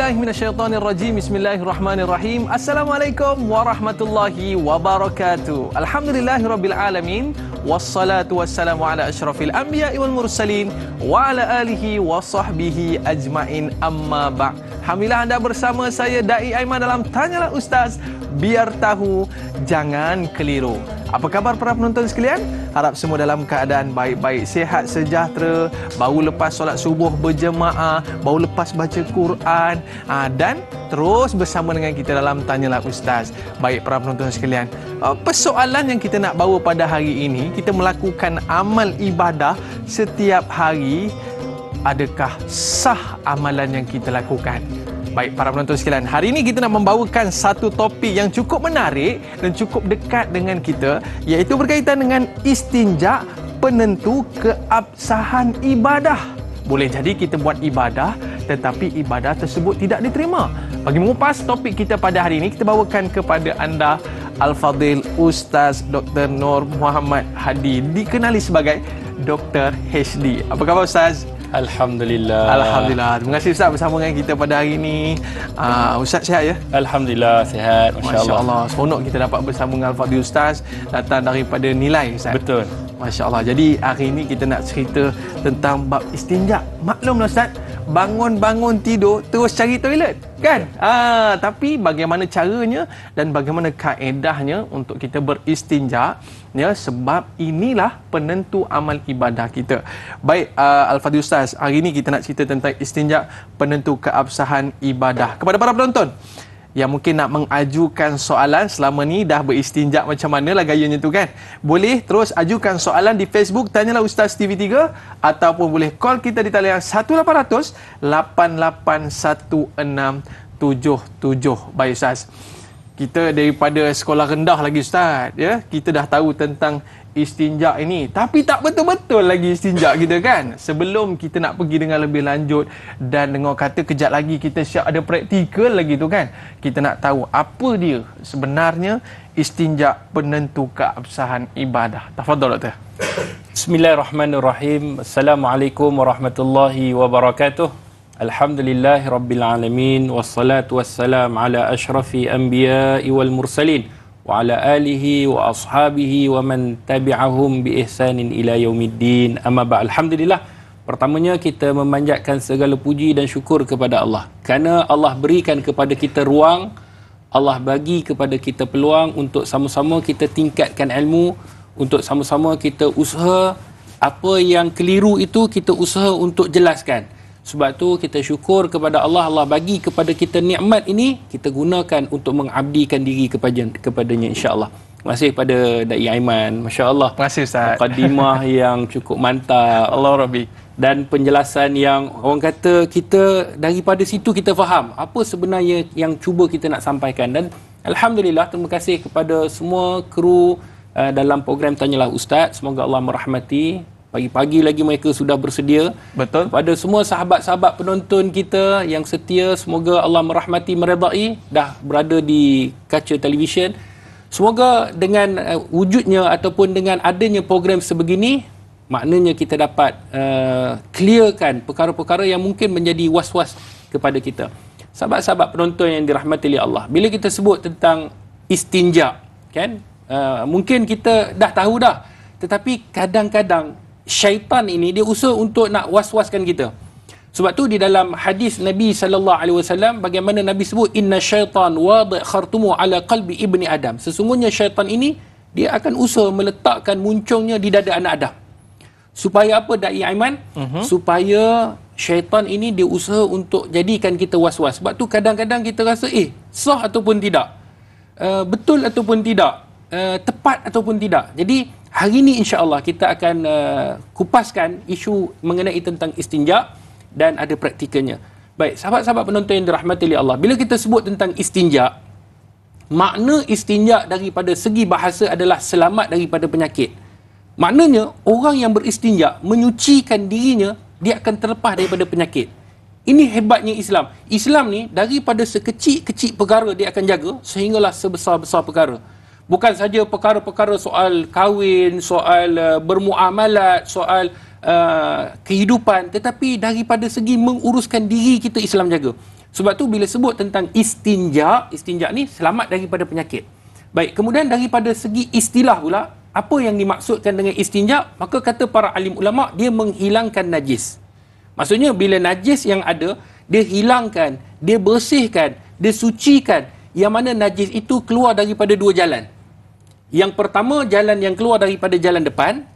billahi minasyaitonirrajim. Bismillahirrahmanirrahim. Assalamualaikum warahmatullahi wabarakatuh. Alhamdulillahirabbil alamin. Wassalatu wassalamu ala asyrafil anbiya'i wal mursalin wa ala alihi wa sahbihi ajmain. Amma ba'd. Alhamdulillah anda bersama saya Dai Aiman dalam Tanyalah Ustaz, biar tahu jangan keliru. Apa khabar para penonton sekalian? Harap semua dalam keadaan baik-baik, sihat, sejahtera, baru lepas solat subuh berjemaah, baru lepas baca Quran, dan terus bersama dengan kita dalam Tanyalah Ustaz. Baik para penonton sekalian, persoalan yang kita nak bawa pada hari ini, kita melakukan amal ibadah setiap hari, adakah sah amalan yang kita lakukan? Baik para penonton sekalian, hari ini kita nak membawakan satu topik yang cukup menarik dan cukup dekat dengan kita, iaitu berkaitan dengan istinja, penentu keabsahan ibadah. Boleh jadi kita buat ibadah tetapi ibadah tersebut tidak diterima. Bagi mengupas topik kita pada hari ini, kita bawakan kepada anda Al-Fadhil Ustaz Dr. Nur Muhammad Hadi, dikenali sebagai Dr. HD. Apa khabar Ustaz? Alhamdulillah. Alhamdulillah. Terima kasih Ustaz bersama dengan kita pada hari ini. Ustaz sihat ya? Alhamdulillah sihat. Masya Allah. Seronok kita dapat bersama dengan Al-Fadhil Ustaz, datang daripada Nilai Ustaz. Betul. Masya Allah. Jadi hari ini kita nak cerita tentang bab istinja. Maklumlah Ustaz, bangun-bangun tidur terus cari toilet, kan? Tapi bagaimana caranya dan bagaimana kaedahnya untuk kita beristinja, ya, sebab inilah penentu amal ibadah kita. Baik, Al-Fadhil Ustaz, hari ini kita nak cerita tentang istinja, penentu keabsahan ibadah. Kepada para penonton yang mungkin nak mengajukan soalan, selama ni dah beristinja macam mana lah gayanya tu kan, boleh terus ajukan soalan di Facebook Tanyalah Ustaz TV3, ataupun boleh call kita di talian 1800 881677. Baik Ustaz, kita daripada sekolah rendah lagi Ustaz, ya, kita dah tahu tentang istinja ini, tapi tak betul-betul lagi istinja kita kan. Sebelum kita nak pergi dengan lebih lanjut dan dengar kata kejap lagi kita siap ada praktikal lagi tu kan, kita nak tahu apa dia sebenarnya istinja, penentu keabsahan ibadah. Tafadhal Doktor. Bismillahirrahmanirrahim. Assalamualaikum warahmatullahi wabarakatuh. Alhamdulillahirabbil alamin, wassalatu wassalam ala asyrafil anbiya'i wal mursalin wa ala alihi wa ashabihi wa man tabi'ahum bi ihsanin ila yaumiddin. Amma ba'd. Alhamdulillah, pertamanya kita memanjatkan segala puji dan syukur kepada Allah, kerana Allah berikan kepada kita ruang, Allah bagi kepada kita peluang untuk sama-sama kita tingkatkan ilmu, untuk sama-sama kita usaha apa yang keliru itu kita usaha untuk jelaskan. Sebab tu kita syukur kepada Allah, Allah bagi kepada kita nikmat ini, kita gunakan untuk mengabdikan diri kepadanya, insya-Allah. Terima kasih pada Dai Aiman, masya-Allah. Terima kasih Ustaz. Mukadimah yang cukup mantap. Allah Rabbi. Dan penjelasan yang orang kata kita daripada situ kita faham apa sebenarnya yang cuba kita nak sampaikan. Dan alhamdulillah, terima kasih kepada semua kru dalam program Tanyalah Ustaz. Semoga Allah merahmati. Pagi-pagi lagi mereka sudah bersedia. Betul. Pada semua sahabat-sahabat penonton kita yang setia, semoga Allah merahmati, meredai, dah berada di kaca televisyen. Semoga dengan wujudnya ataupun dengan adanya program sebegini, maknanya kita dapat clearkan perkara-perkara yang mungkin menjadi was-was kepada kita. Sahabat-sahabat penonton yang dirahmati oleh Allah, bila kita sebut tentang istinja, kan, mungkin kita dah tahu dah, tetapi kadang-kadang syaitan ini dia usaha untuk nak was-waskan kita. Sebab tu di dalam hadis Nabi sallallahu alaihi wasallam, bagaimana Nabi sebut, inna syaitan wadi' khartumu ala qalbi ibni Adam. Sesungguhnya syaitan ini dia akan usaha meletakkan muncungnya di dada anak Adam. Supaya apa Dai Aiman? Supaya syaitan ini dia usaha untuk jadikan kita was-was. Sebab tu kadang-kadang kita rasa sah ataupun tidak, betul ataupun tidak, tepat ataupun tidak. Jadi hari ini insya-Allah kita akan kupaskan isu mengenai tentang istinja dan ada praktikalnya. Baik, sahabat-sahabat penonton yang dirahmati oleh Allah, bila kita sebut tentang istinja, makna istinja daripada segi bahasa adalah selamat daripada penyakit. Maknanya orang yang beristinja menyucikan dirinya, dia akan terlepas daripada penyakit. Ini hebatnya Islam. Islam ni daripada sekecil-kecil perkara dia akan jaga sehinggalah sebesar-besar perkara. Bukan saja perkara-perkara soal kahwin, soal bermuamalat, soal kehidupan, tetapi daripada segi menguruskan diri kita Islam jaga. Sebab tu bila sebut tentang istinja ni selamat daripada penyakit. Baik, kemudian daripada segi istilah pula, apa yang dimaksudkan dengan istinja? Maka kata para alim ulama, dia menghilangkan najis. Maksudnya bila najis yang ada, dia hilangkan, dia bersihkan, dia sucikan. Yang mana najis itu keluar daripada dua jalan. Yang pertama, jalan yang keluar daripada jalan depan.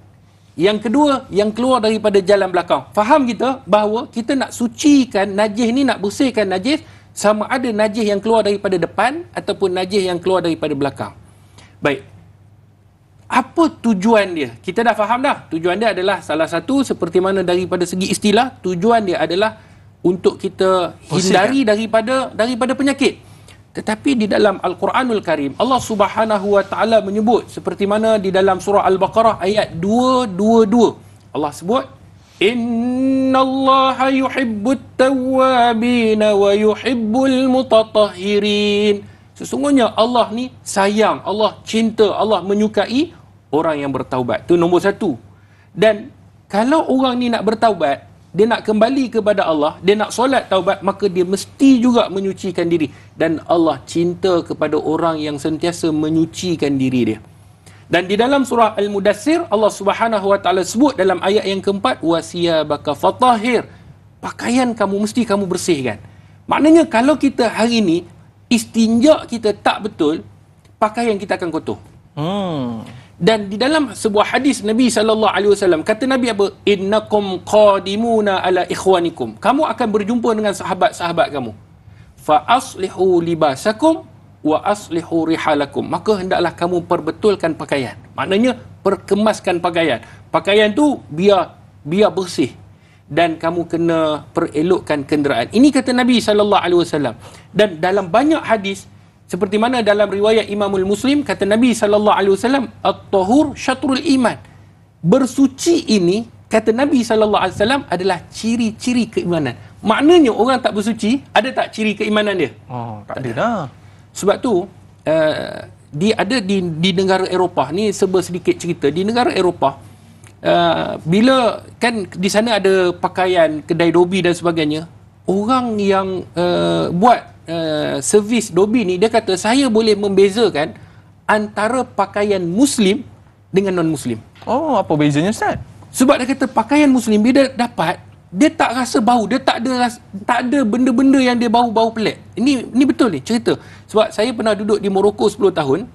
Yang kedua, yang keluar daripada jalan belakang. Faham kita bahawa kita nak sucikan najis ni, nak bersihkan najis, sama ada najis yang keluar daripada depan ataupun najis yang keluar daripada belakang. Baik. Apa tujuan dia? Kita dah faham dah. Tujuan dia adalah salah satu seperti mana daripada segi istilah, tujuan dia adalah untuk kita hindari daripada penyakit. Tetapi di dalam Al-Quranul Karim, Allah Subhanahu wa taala menyebut seperti mana di dalam surah Al-Baqarah ayat 222. Allah sebut, "Innallaha yuhibbut tawwabin wa yuhibbul mutatahhirin." Sesungguhnya Allah ni sayang, Allah cinta, Allah menyukai orang yang bertaubat. Itu nombor satu. Dan kalau orang ni nak bertaubat, dia nak kembali kepada Allah, dia nak solat taubat, maka dia mesti juga menyucikan diri. Dan Allah cinta kepada orang yang sentiasa menyucikan diri dia. Dan di dalam surah Al-Mudassir, Allah Subhanahu wa taala sebut dalam ayat yang keempat, "Wasiyabaka fatahhir." Pakaian kamu mesti kamu bersihkan. Maknanya kalau kita hari ni istinja kita tak betul, pakaian kita akan kotor. Dan di dalam sebuah hadis Nabi SAW, kata Nabi apa? "Innakum qadimuna ala ikhwanikum." Kamu akan berjumpa dengan sahabat-sahabat kamu. "Fa aslihu libasakum wa aslihu rihalakum." Maka hendaklah kamu perbetulkan pakaian. Maknanya perkemaskan pakaian. Pakaian tu biar bersih. Dan kamu kena perelokkan kenderaan. Ini kata Nabi SAW. Dan dalam banyak hadis, seperti mana dalam riwayat Imamul Muslim, kata Nabi SAW, "At-tahur syatrul iman." Bersuci ini, kata Nabi SAW, adalah ciri-ciri keimanan. Maknanya orang tak bersuci, ada tak ciri keimanan dia? Oh, tak ada dah. Sebab tu, dia ada di negara Eropah, ni serba sedikit cerita. Di negara Eropah, bila kan di sana ada pakaian, kedai dobi dan sebagainya, orang yang buat servis dobi ni, dia kata saya boleh membezakan antara pakaian Muslim dengan non-Muslim. Oh, apa bezanya Ustaz? Sebab dia kata pakaian Muslim bila dapat, dia tak rasa bau, dia tak ada benda-benda yang dia bau-bau pelik. Ini betul ni cerita. Sebab saya pernah duduk di Morocco 10 tahun.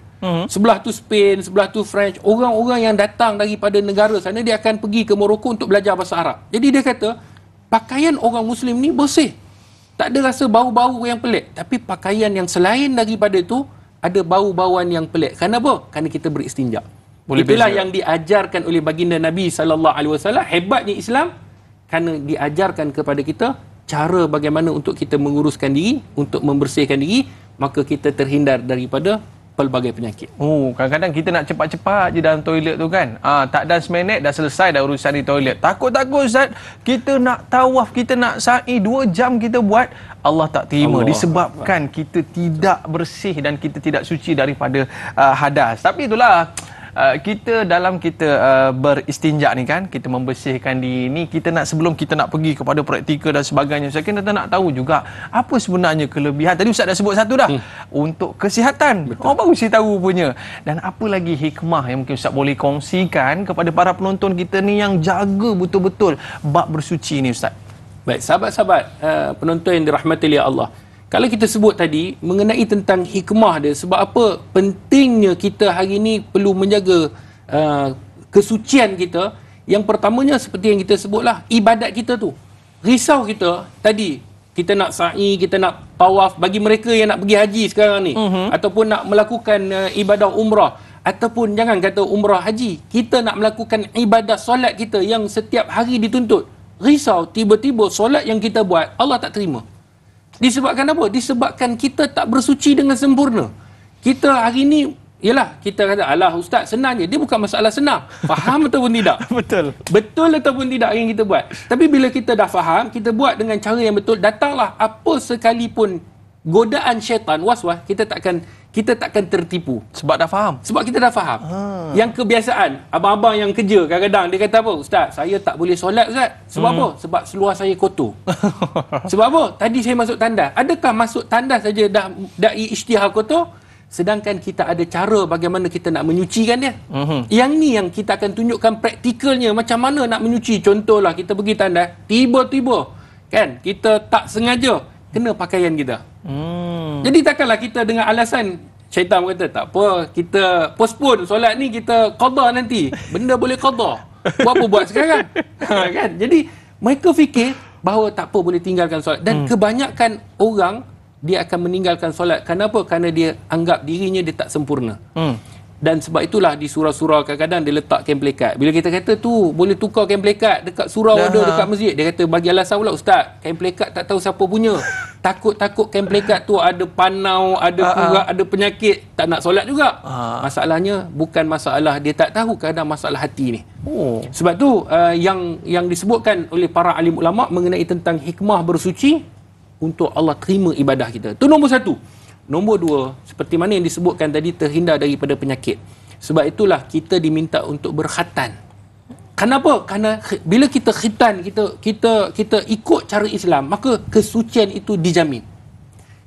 Sebelah tu Spain, sebelah tu French. Orang-orang yang datang daripada negara sana, dia akan pergi ke Morocco untuk belajar bahasa Arab. Jadi dia kata pakaian orang Muslim ni bersih. Tak ada rasa bau-bau yang pelik. Tapi pakaian yang selain daripada itu, ada bau-bauan yang pelik. Kenapa? Kerana kita beristinja. Itulah yang diajarkan oleh baginda Nabi SAW. Hebatnya Islam, kerana diajarkan kepada kita cara bagaimana untuk kita menguruskan diri, untuk membersihkan diri, maka kita terhindar daripada pelbagai penyakit. Oh, kadang-kadang kita nak cepat-cepat je dalam toilet tu kan. Tak dah seminit dah selesai dah urusan di toilet. Takut-takut Ustaz, kita nak tawaf, kita nak sa'i 2 jam kita buat, Allah tak terima disebabkan kita tidak bersih dan kita tidak suci daripada hadas. Tapi itulah kita dalam beristinja ni kan, kita membersihkan diri ni, kita nak sebelum kita nak pergi kepada praktikal dan sebagainya, Ustaz, kita nak tahu juga apa sebenarnya kelebihan. Tadi Ustaz dah sebut satu dah, untuk kesihatan. Betul. Oh, baru saya tahu punya. Dan apa lagi hikmah yang mungkin Ustaz boleh kongsikan kepada para penonton kita ni yang jaga betul-betul bab bersuci ni, Ustaz? Baik, sahabat-sahabat penonton yang dirahmati oleh Allah. Kalau kita sebut tadi mengenai tentang hikmah dia, sebab apa pentingnya kita hari ini perlu menjaga kesucian kita. Yang pertamanya seperti yang kita sebutlah, ibadat kita tu. Risau kita tadi, kita nak sa'i, kita nak tawaf. Bagi mereka yang nak pergi haji sekarang ni, ataupun nak melakukan ibadah umrah, ataupun jangan kata umrah haji, kita nak melakukan ibadah solat kita yang setiap hari dituntut. Risau tiba-tiba solat yang kita buat Allah tak terima. Disebabkan apa? Disebabkan kita tak bersuci dengan sempurna. Kita hari ni, yalah, kita kata, alah Ustaz, senang je. Dia bukan masalah senang. Faham ataupun tidak? Betul. Betul ataupun tidak yang kita buat. Tapi bila kita dah faham, kita buat dengan cara yang betul, datanglah apa sekalipun godaan syaitan, waswas, kita takkan tertipu. Sebab dah faham. Sebab kita dah faham. Yang kebiasaan, abang-abang yang kerja kadang-kadang dia kata apa? Ustaz, saya tak boleh solat Ustaz. Sebab apa? Sebab seluar saya kotor. Sebab apa? Tadi saya masuk tandas. Adakah masuk tandas saja dah isytihar kotor? Sedangkan kita ada cara bagaimana kita nak menyucikan dia. Yang ni yang kita akan tunjukkan praktikalnya macam mana nak menyuci. Contohlah kita pergi tandas, tiba-tiba kan kita tak sengaja kena pakaian kita. Jadi takkanlah kita dengan alasan syaitan kata tak apa, kita postpone solat ni, kita qada nanti. Benda boleh qada. Buat apa buat sekarang? Kan? Jadi mereka fikir bahawa tak apa, boleh tinggalkan solat. Dan kebanyakan orang dia akan meninggalkan solat. Kenapa? Kerana dia anggap dirinya dia tak sempurna. Dan sebab itulah di surau-surau kadang-kadang dia letak kain pelekat. Bila kita kata tu boleh tukar kain pelekat dekat surau ada, dekat masjid, dia kata bagi alasan pula, Ustaz, kain pelekat tak tahu siapa punya. Takut kain pelekat tu ada panau, ada kurat, ada penyakit, tak nak solat juga. Masalahnya bukan masalah dia tak tahu, kadang masalah hati ni. Sebab tu yang disebutkan oleh para alim ulama mengenai tentang hikmah bersuci untuk Allah terima ibadah kita. Tu nombor satu. Nombor dua, seperti mana yang disebutkan tadi, terhindar daripada penyakit. Sebab itulah kita diminta untuk berkhatan. Kenapa? Kerana bila kita khitan, kita ikut cara Islam, maka kesucian itu dijamin.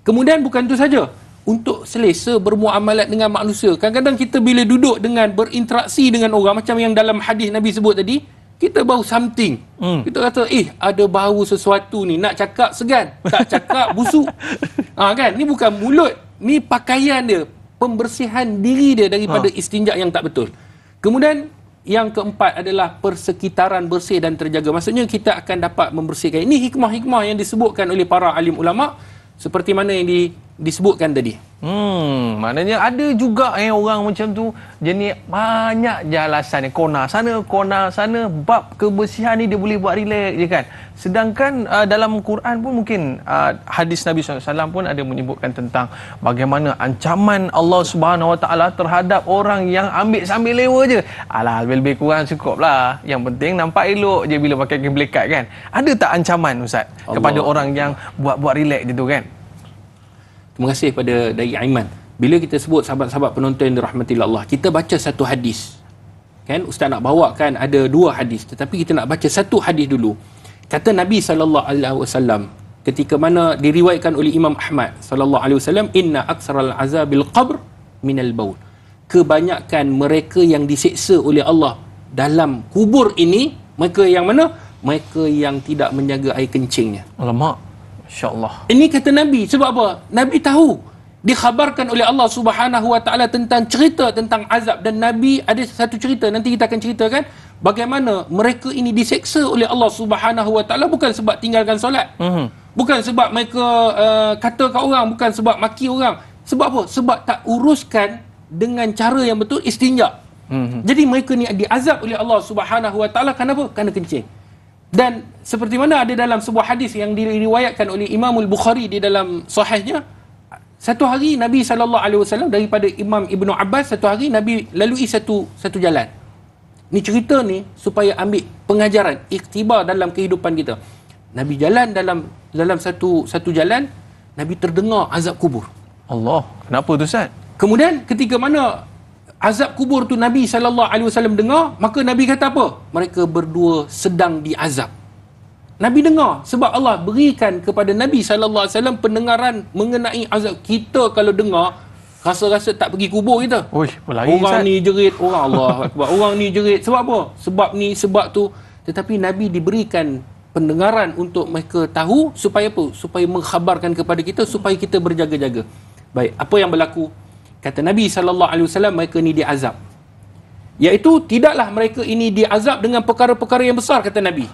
Kemudian bukan itu saja, untuk selesa bermuamalat dengan manusia. Kadang-kadang kita bila duduk dengan berinteraksi dengan orang, macam yang dalam hadis Nabi sebut tadi, kita bau something. Kita kata, ada bau sesuatu ni, nak cakap segan, tak cakap busuk. Kan? Ni bukan mulut, ni pakaian dia, pembersihan diri dia daripada istinja yang tak betul. Kemudian yang keempat adalah persekitaran bersih dan terjaga. Maksudnya kita akan dapat membersihkan. Ini hikmah-hikmah yang disebutkan oleh para alim ulama seperti mana yang disebutkan tadi. Maknanya ada juga orang macam tu, jenis banyak je alasan ni, kona sana, bab kebersihan ni dia boleh buat relax je kan. Sedangkan dalam Quran pun mungkin hadis Nabi SAW pun ada menyebutkan tentang bagaimana ancaman Allah Subhanahu Wa Taala terhadap orang yang ambil sambil lewa je. Alah, lebih kurang cukup lah. Yang penting nampak elok je bila pakai kain pelekat kan. Ada tak ancaman Ustaz kepada orang yang buat relax je tu kan? Terima kasih pada dari Aiman. Bila kita sebut sahabat-sahabat penonton yang dirahmati Allah, kita baca satu hadis. Kan Ustaz nak bawakan ada dua hadis, tetapi kita nak baca satu hadis dulu. Kata Nabi SAW ketika mana diriwayatkan oleh Imam Ahmad SAW, inna aksaral azabil qabr minal baul. Kebanyakan mereka yang diseksa oleh Allah dalam kubur ini, mereka yang mana? Mereka yang tidak menjaga air kencingnya. Alamak, insya-Allah. Ini kata Nabi. Sebab apa? Nabi tahu, dikhabarkan oleh Allah Subhanahu Wa Taala tentang cerita tentang azab, dan Nabi ada satu cerita, nanti kita akan ceritakan bagaimana mereka ini diseksa oleh Allah Subhanahu Wa Taala bukan sebab tinggalkan solat. Bukan sebab mereka kata kat orang, bukan sebab maki orang. Sebab apa? Sebab tak uruskan dengan cara yang betul istinja. Jadi mereka ni diazab oleh Allah Subhanahu Wa Taala kenapa? Kerana kencing. Dan seperti mana ada dalam sebuah hadis yang diriwayatkan oleh Imamul Bukhari di dalam sahihnya, satu hari Nabi SAW daripada Imam Ibnu Abbas, satu hari Nabi lalui satu jalan. Ni cerita ni supaya ambil pengajaran, iktibar dalam kehidupan kita. Nabi jalan dalam satu jalan, Nabi terdengar azab kubur. Allah, kenapa tu Ustaz? Kemudian ketika mana azab kubur tu Nabi SAW dengar, maka Nabi kata apa? Mereka berdua sedang diazab. Nabi dengar, sebab Allah berikan kepada Nabi SAW pendengaran mengenai azab. Kita kalau dengar, rasa-rasa tak pergi kubur kita. Orang ni jerit, orang Allah Akbar, orang ni jerit. Sebab apa? Sebab ni, sebab tu. Tetapi Nabi diberikan pendengaran untuk mereka tahu, supaya apa? Supaya mengkhabarkan kepada kita, supaya kita berjaga-jaga. Baik, apa yang berlaku? Kata Nabi SAW, mereka ni diazab. Iaitu tidaklah mereka ini diazab dengan perkara-perkara yang besar, kata Nabi.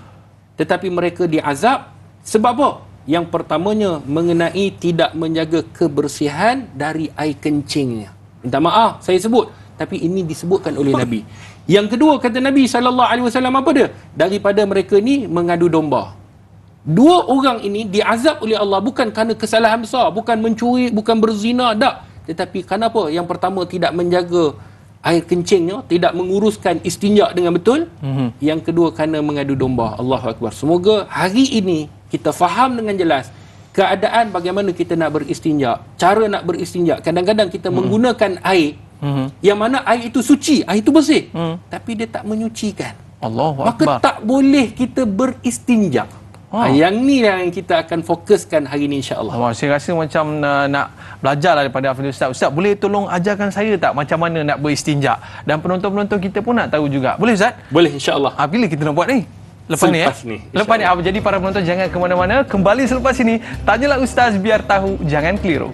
Tetapi mereka diazab sebab apa? Yang pertamanya mengenai tidak menjaga kebersihan dari air kencingnya. Minta maaf saya sebut, tapi ini disebutkan oleh Nabi. Yang kedua kata Nabi SAW apa dia? Daripada mereka ni mengadu domba. Dua orang ini diazab oleh Allah bukan kerana kesalahan besar, bukan mencuri, bukan berzina, tak. Tetapi kenapa? Yang pertama tidak menjaga air kencingnya, tidak menguruskan istinja dengan betul. Yang kedua kerana mengadu domba. Allahu Akbar. Semoga hari ini kita faham dengan jelas keadaan bagaimana kita nak beristinja, cara nak beristinja. Kadang-kadang kita menggunakan air yang mana air itu suci, air itu bersih, tapi dia tak menyucikan. Allahu Maka Akbar. tak boleh kita beristinja. Yang ni yang kita akan fokuskan hari ini, insya-Allah. Saya rasa macam nak belajar lah daripada Hafidh Ustaz. Ustaz, boleh tolong ajarkan saya tak macam mana nak beristinja? Dan penonton-penonton kita pun nak tahu juga. Boleh Ustaz? Boleh, insya-Allah. Bila kita nak buat ni? Lepas ni ya? Lepas ni. Jadi para penonton jangan ke mana-mana. Kembali selepas ini. Tanyalah Ustaz biar tahu, jangan keliru.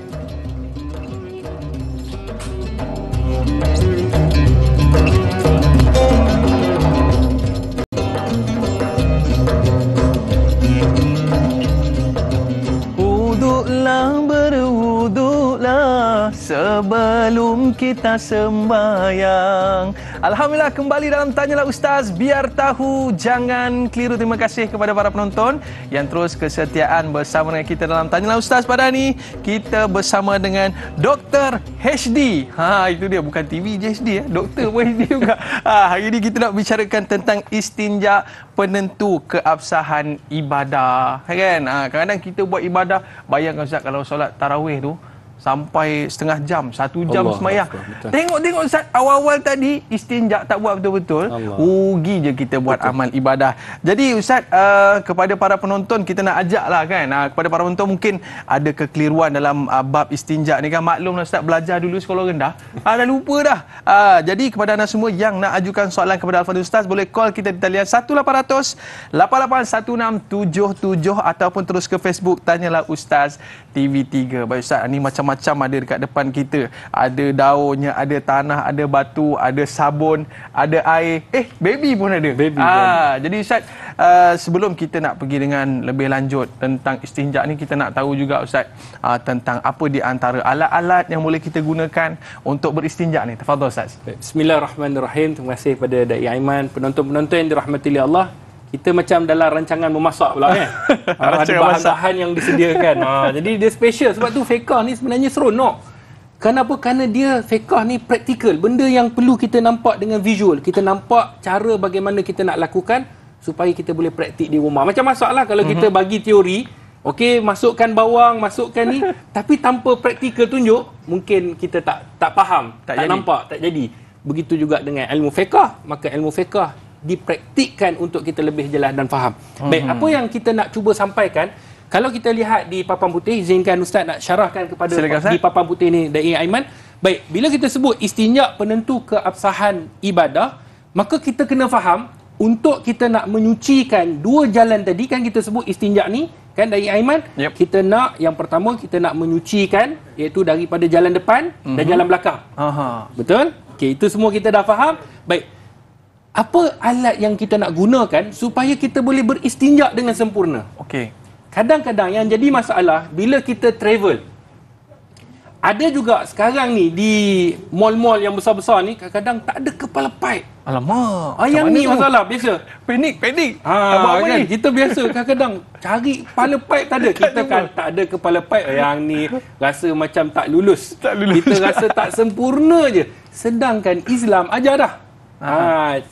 Berwuduklah sebelum kita sembahyang. Alhamdulillah, kembali dalam Tanyalah Ustaz biar tahu, jangan keliru. Terima kasih kepada para penonton yang terus kesetiaan bersama dengan kita dalam Tanyalah Ustaz. Pada ni kita bersama dengan Dr. HD. Itu dia, bukan TV je HD ya. Doktor pun HD juga. Hari ini kita nak bicarakan tentang istinja, penentu keabsahan ibadah. Kan? Kadang-kadang kita buat ibadah, bayangkan Ustaz kalau solat tarawih tu sampai setengah jam, 1 jam semayang. Tengok Ustaz, awal-awal tadi istinja tak buat betul-betul. Rugi je kita buat amal ibadah. Jadi Ustaz, kepada para penonton kita nak ajak lah kan, kepada para penonton mungkin ada kekeliruan dalam bab istinja ni kan. Maklumlah Ustaz, belajar dulu sekolah rendah, dah lupa dah. Jadi kepada anda semua yang nak ajukan soalan kepada Al-Fadhil Ustaz, boleh call kita di talian 1800 881677 ataupun terus ke Facebook Tanyalah Ustaz TV3. Baik Ustaz, ni macam ada dekat depan kita. Ada daunnya, ada tanah, ada batu, ada sabun, ada air. Baby pun ada. Jadi Ustaz, sebelum kita nak pergi dengan lebih lanjut tentang istinja ni, kita nak tahu juga Ustaz tentang apa di antara alat-alat yang boleh kita gunakan untuk beristinja ni. Tafadhal Ustaz. Bismillahirrahmanirrahim. Terima kasih kepada Da'i Aiman, penonton-penonton yang dirahmati oleh Allah. Kita macam dalam rancangan memasak pula kan. Ada bahan-bahan yang disediakan. Jadi dia special. Sebab tu fiqah ni sebenarnya seronok. Kenapa? Kerana dia fiqah ni praktikal. Benda yang perlu kita nampak dengan visual. Kita nampak cara bagaimana kita nak lakukan supaya kita boleh praktik di rumah. Macam masak lah kalau kita bagi teori. Okey, masukkan bawang, masukkan ni. Tapi tanpa praktikal tunjuk, mungkin kita tak faham. Tak nampak, tak jadi. Begitu juga dengan ilmu fiqah. Maka ilmu fiqah dipraktikkan untuk kita lebih jelas dan faham. Baik, apa yang kita nak cuba sampaikan, kalau kita lihat di papan putih, izinkan Ustaz nak syarahkan kepada di papan putih ni Da'i Aiman. Baik, bila kita sebut istinja penentu keabsahan ibadah, maka kita kena faham untuk kita nak menyucikan dua jalan tadi kan, kita sebut istinja ni kan Da'i Aiman, kita nak yang pertama kita nak menyucikan iaitu daripada jalan depan dan jalan belakang. Betul? Okey, itu semua kita dah faham. Baik, apa alat yang kita nak gunakan supaya kita boleh beristinja dengan sempurna? Okey. Kadang-kadang yang jadi masalah bila kita travel. Ada juga sekarang ni di mall-mall yang besar-besar ni kadang-kadang tak ada kepala pipe. Alamak. Yang ni masalah biasa. Panik. Apa ni? Kita biasa kadang-kadang cari kepala pipe tak ada. Kita kan tak ada kepala pipe. Yang ni rasa macam tak lulus. Kita rasa tak sempurna je. Sedangkan Islam ajar dah.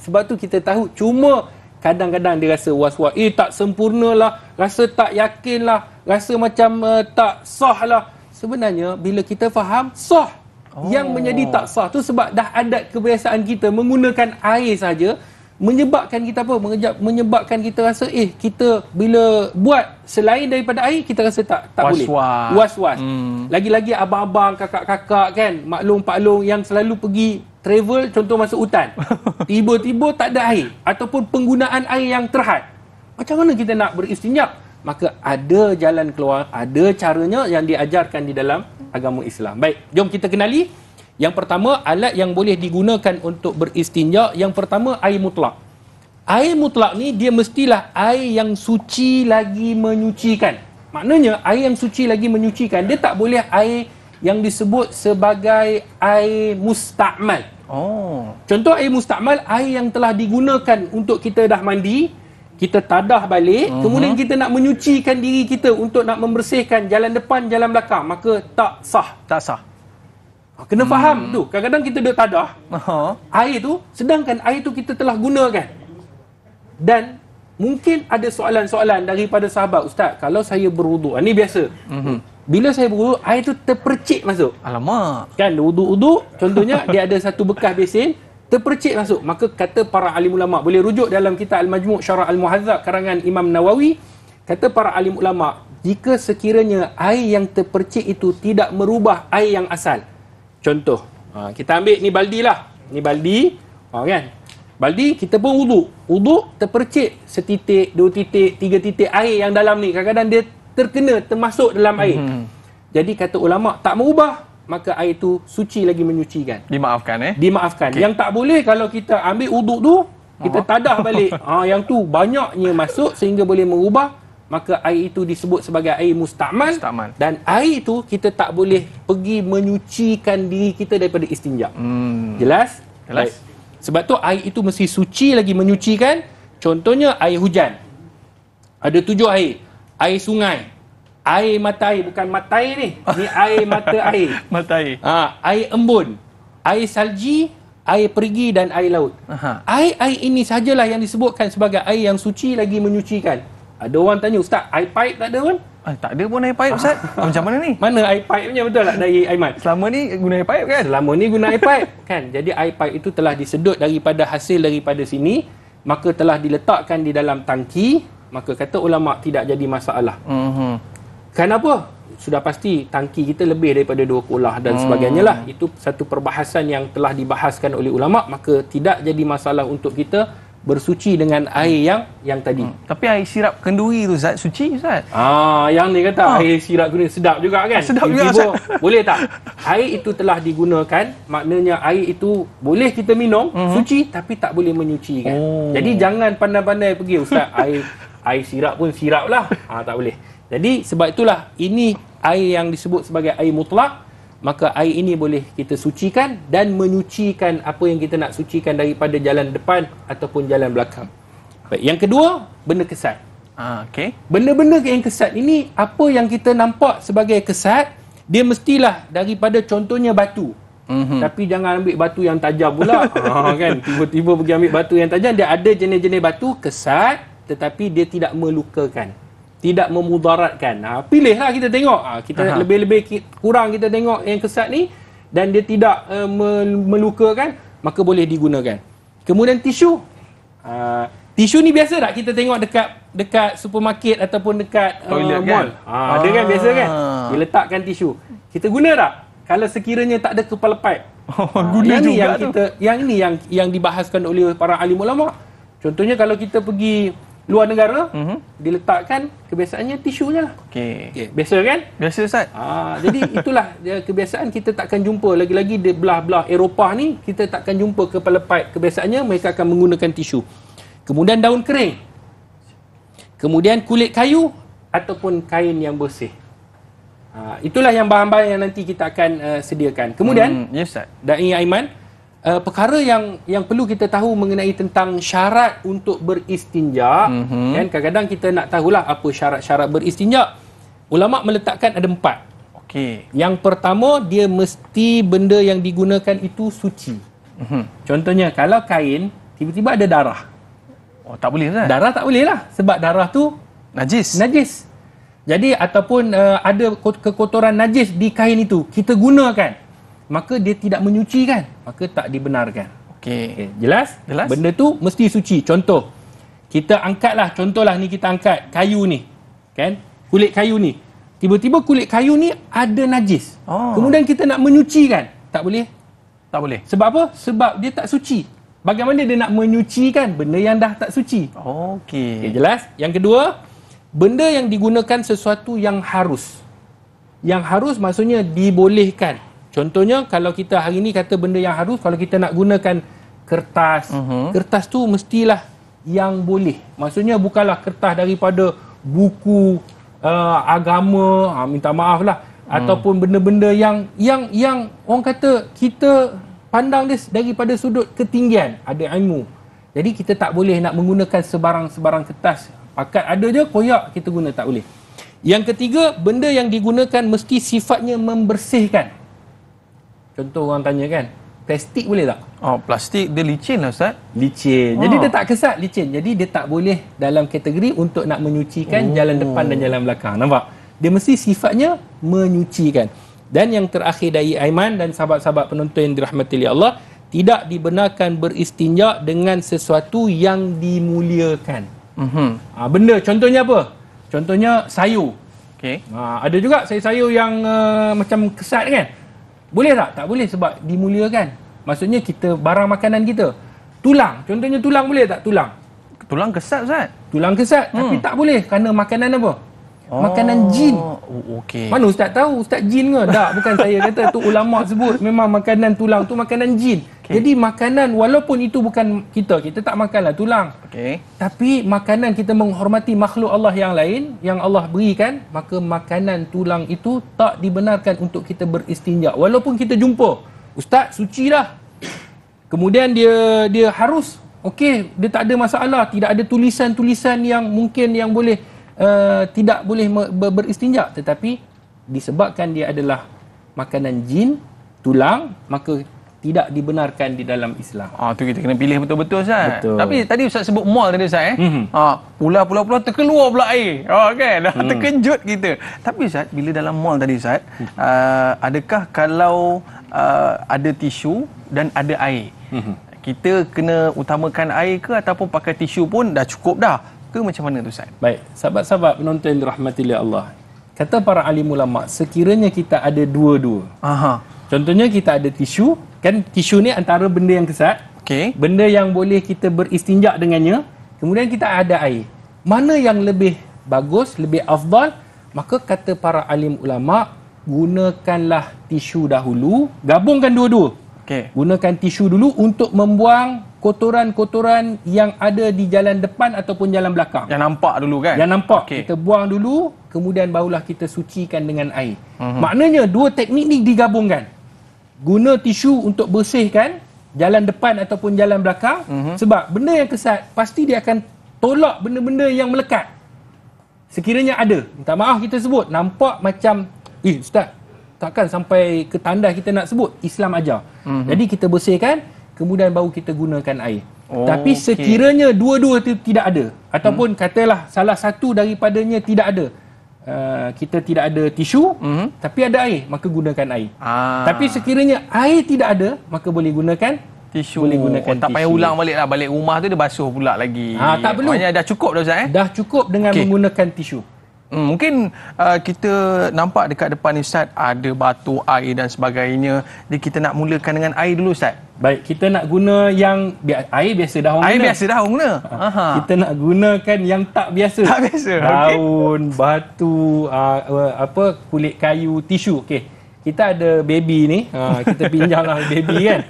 Sebab tu kita tahu, cuma kadang-kadang dia rasa was-was, tak sempurna lah, rasa tak yakin lah, rasa macam tak sah lah. Sebenarnya bila kita faham sah, yang menjadi tak sah tu sebab dah adat kebiasaan kita menggunakan air saja, menyebabkan kita apa? Menyebabkan kita rasa kita bila buat selain daripada air kita rasa tak boleh. Was-was. Lagi-lagi abang-abang, kakak-kakak kan, maklum-paklong yang selalu pergi travel, contoh masuk hutan. Tiba-tiba tak ada air ataupun penggunaan air yang terhad. Macam mana kita nak beristinja? Maka ada jalan keluar, ada caranya yang diajarkan di dalam agama Islam. Baik, jom kita kenali. Yang pertama, alat yang boleh digunakan untuk beristinja, yang pertama air mutlak. Air mutlak ni dia mestilah air yang suci lagi menyucikan. Maknanya air yang suci lagi menyucikan, dia tak boleh air yang disebut sebagai air mustakmal. Contoh air mustakmal, air yang telah digunakan untuk kita dah mandi, kita tadah balik, kemudian kita nak menyucikan diri kita untuk nak membersihkan jalan depan, jalan belakang, maka tak sah. Tak sah. Kena faham tu. Kadang-kadang kita duduk tadah air tu, sedangkan air tu kita telah gunakan. Dan mungkin ada soalan-soalan daripada sahabat, Ustaz, kalau saya berwuduk, ini biasa. Bila saya berwuduk, air tu terpercik masuk. Alamak. Kan wuduk-wuduk, contohnya dia ada satu bekas besin, terpercik masuk. Maka kata para alim ulama, boleh rujuk dalam kitab Al-Majmu' Syarah Al-Muhadzab karangan Imam Nawawi, kata para alim ulama, jika sekiranya air yang terpercik itu tidak merubah air yang asal. Contoh, kita ambil ni baldi lah. Ni baldi, kan? Baldi, kita pun wuduk terpercik setitik, 2 titik, 3 titik air yang dalam ni. Kadang-kadang dia termasuk dalam air. Jadi kata ulama, tak merubah, maka air itu suci lagi menyucikan. Dimaafkan Dimaafkan. Okay. Yang tak boleh kalau kita ambil wuduk tu, kita tadah balik. Yang tu banyaknya masuk sehingga boleh merubah, maka air itu disebut sebagai air musta'mal. Dan air itu kita tak boleh pergi menyucikan diri kita daripada istinja. Jelas? Baik. Sebab tu air itu mesti suci lagi menyucikan. Contohnya air hujan. Ada 7 air. Air sungai. Air mata air. Bukan mata air ni. Ni air mata air. Mata air. Air embun. Air salji. Air perigi dan air laut. Air-air ini sajalah yang disebutkan sebagai air yang suci lagi menyucikan. Ada orang tanya, Ustaz, air paip tak ada pun? Tak ada pun air paip, Ustaz. Macam mana ni? Mana air paip punya, betul tak dari Aiman? Selama ni guna air paip kan? Selama ni guna air paip kan. Jadi air paip itu telah disedut daripada hasil daripada sini, maka telah diletakkan di dalam tangki, maka kata ulama tidak jadi masalah. Kenapa? Sudah pasti tangki kita lebih daripada 2 kulah dan sebagainya lah. Itu satu perbahasan yang telah dibahaskan oleh ulama, maka tidak jadi masalah untuk kita bersuci dengan air yang tadi. Tapi air sirap kenduri tu, Ustaz, suci, Ustaz? Yang ni kata air sirap kenduri sedap juga kan? Sedap juga, Ustaz. Boleh tak? Air itu telah digunakan, maknanya air itu boleh kita minum, suci, tapi tak boleh menyucikan. Jadi jangan pandai-pandai pergi, Ustaz, air sirap pun sirap lah. Tak boleh. Jadi sebab itulah ini air yang disebut sebagai air mutlak. Maka air ini boleh kita sucikan dan menyucikan apa yang kita nak sucikan daripada jalan depan ataupun jalan belakang. Baik, yang kedua, benda kesat. Okey. Benda-benda yang kesat ini, apa yang kita nampak sebagai kesat, dia mestilah daripada contohnya batu. Tapi jangan ambil batu yang tajam pula. Kan, tiba-tiba pergi ambil batu yang tajam. Dia ada jenis-jenis batu kesat, tetapi dia tidak melukakan, tidak memudaratkan. Pilihlah kita tengok. Kita lebih-lebih kurang kita tengok yang kesat ni dan dia tidak melukakan, maka boleh digunakan. Kemudian tisu. Tisu ni biasa tak kita tengok dekat supermarket ataupun dekat mall. Ada kan, biasa kan? Diletakkan tisu. Kita guna tak? Kalau sekiranya tak ada kepala pipe. Guna juga yang tu. Yang ni yang dibahaskan oleh para alim ulama. Contohnya kalau kita pergi luar negara, diletakkan kebiasaannya tisu je lah. Okey. Biasa kan? Biasa, Ustaz. Jadi itulah kebiasaan. Kita takkan jumpa lagi-lagi di belah-belah Eropah ni, kita takkan jumpa kepala pipe. Kebiasaannya mereka akan menggunakan tisu. Kemudian daun kering. Kemudian kulit kayu ataupun kain yang bersih. Itulah yang bahan-bahan yang nanti kita akan sediakan. Kemudian, ya, Ustaz. Da'i Aiman, perkara yang perlu kita tahu mengenai tentang syarat untuk beristinja, kan, kadang-kadang kita nak tahulah apa syarat-syarat beristinja. Ulama meletakkan ada 4. Okey. Yang pertama, dia mesti benda yang digunakan itu suci. Contohnya kalau kain tiba-tiba ada darah. Tak boleh, Ustaz. Darah tak boleh lah, sebab darah tu najis. Jadi ataupun ada kekotoran najis di kain itu, kita gunakan, maka dia tidak menyucikan, maka tak dibenarkan. Okey. Jelas? Benda tu mesti suci. Contoh, kita angkatlah, contohlah ni kita angkat kayu ni, kan? Kulit kayu ni. Tiba-tiba kulit kayu ni ada najis. Kemudian kita nak menyucikan, tak boleh. Tak boleh. Sebab apa? Sebab dia tak suci. Bagaimana dia nak menyucikan benda yang dah tak suci? Okey, jelas? Yang kedua, benda yang digunakan sesuatu yang harus. Yang harus maksudnya dibolehkan. Contohnya kalau kita hari ni kata benda yang harus, kalau kita nak gunakan kertas, kertas tu mestilah yang boleh. Maksudnya bukanlah kertas daripada buku agama, minta maaf lah, ataupun benda-benda yang orang kata kita pandang dia daripada sudut ketinggian, ada ilmu. Jadi kita tak boleh nak menggunakan sebarang kertas. Pakat ada je, koyak kita guna, tak boleh. Yang ketiga, benda yang digunakan mesti sifatnya membersihkan. Contoh orang tanya kan, plastik boleh tak? Oh, plastik dia licin lah Ustaz. Licin. Jadi dia tak kesat, licin. Jadi dia tak boleh dalam kategori untuk nak menyucikan jalan depan dan jalan belakang. Nampak? Dia mesti sifatnya menyucikan. Dan yang terakhir dari Aiman dan sahabat-sahabat penonton yang dirahmati oleh Allah, tidak dibenarkan beristinja dengan sesuatu yang dimuliakan. Benda contohnya apa? Contohnya sayur. Okey. Ada juga sayur-sayur yang macam kesat kan? Boleh tak? Tak boleh sebab dimuliakan. Maksudnya kita barang makanan kita. Tulang. Contohnya tulang boleh tak? Tulang. Tulang kesat Ustaz. Tulang kesat. Tapi tak boleh kerana makanan apa? Makanan jin. Okey. Mana Ustaz tahu? Ustaz jin ke? Tak, bukan saya kata. Tu ulama sebut. Memang makanan tulang tu makanan jin. Okay. Jadi makanan walaupun itu bukan kita tak makanlah tulang. Okey. Tapi makanan kita menghormati makhluk Allah yang lain yang Allah berikan, maka makanan tulang itu tak dibenarkan untuk kita beristinja. Walaupun kita jumpa, Ustaz suci dah. Kemudian dia harus, okey, dia tak ada masalah, tidak ada tulisan-tulisan yang mungkin yang boleh tidak boleh beristinja, tetapi disebabkan dia adalah makanan jin, tulang, maka tidak dibenarkan di dalam Islam. Tu kita kena pilih betul-betul Ustaz. Betul. Tapi tadi Ustaz sebut mall tadi Ustaz pulau-pulau terkeluar pula air. Kan? Terkejut kita. Tapi Ustaz, bila dalam mall tadi Ustaz, adakah kalau ada tisu dan ada air, kita kena utamakan air ke ataupun pakai tisu pun dah cukup dah? Ke macam mana tu Ustaz? Baik, sahabat-sahabat penonton yang dirahmati oleh Allah. Kata para alim ulama, sekiranya kita ada dua-dua. Contohnya kita ada tisu, kan tisu ni antara benda yang kesat, benda yang boleh kita beristinja dengannya, kemudian kita ada air. Mana yang lebih bagus, lebih afdal? Maka kata para alim ulama, gunakanlah tisu dahulu, gabungkan dua-dua. Gunakan tisu dulu untuk membuang kotoran-kotoran yang ada di jalan depan ataupun jalan belakang. Yang nampak dulu kan? Yang nampak. Kita buang dulu, kemudian barulah kita sucikan dengan air. Maknanya dua teknik ni digabungkan. Guna tisu untuk bersihkan jalan depan ataupun jalan belakang. Sebab benda yang kesat, pasti dia akan tolak benda-benda yang melekat. Sekiranya ada, minta maaf kita sebut, nampak macam, Ustaz, takkan sampai ke tandas kita nak sebut, Islam ajar. Jadi kita bersihkan, kemudian baru kita gunakan air. Tapi sekiranya dua-dua itu tidak ada, ataupun katalah salah satu daripadanya tidak ada, kita tidak ada tisu, tapi ada air, maka gunakan air. Tapi sekiranya air tidak ada, maka boleh gunakan tisu. Boleh gunakan tak payah ulang balik lah, balik rumah tu dia basuh pula lagi. Tak perlu. Maknanya dah cukup dah Ustaz Dah cukup dengan menggunakan tisu. Mungkin kita nampak dekat depan ni Ustaz, ada batu, air dan sebagainya. Jadi kita nak mulakan dengan air dulu Ustaz. Baik, kita nak guna yang air biasa dah orang guna. Air biasa dah orang guna. Kita nak gunakan yang tak biasa. Tak biasa. Daun, batu, kulit kayu, tisu. Kita ada baby ni, kita pinjamlah baby kan.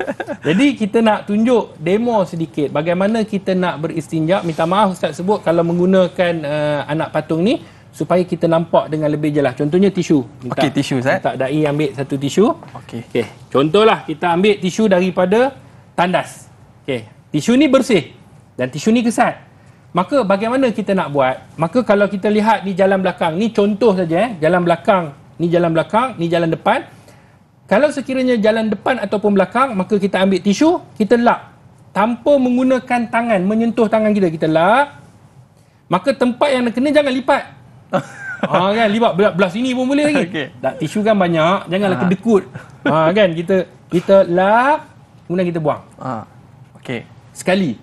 Jadi kita nak tunjuk demo sedikit bagaimana kita nak beristinja. Minta maaf Ustaz sebut kalau menggunakan anak patung ni supaya kita nampak dengan lebih jelas. Contohnya tisu. Tisu Ustaz. Minta dai ambil satu tisu. Contohlah kita ambil tisu daripada tandas. Tisu ni bersih dan tisu ni kesat. Maka bagaimana kita nak buat? Maka kalau kita lihat di jalan belakang, ni contoh saja jalan belakang, ni jalan belakang, ni jalan depan. Kalau sekiranya jalan depan ataupun belakang, maka kita ambil tisu, kita lap tanpa menggunakan tangan, menyentuh tangan kita, kita lap. Maka tempat yang kena jangan lipat. Kan lipat belah sini pun boleh lagi. Tak, tisu kan banyak, janganlah kedekut. Kan kita lap, kemudian kita buang. Sekali.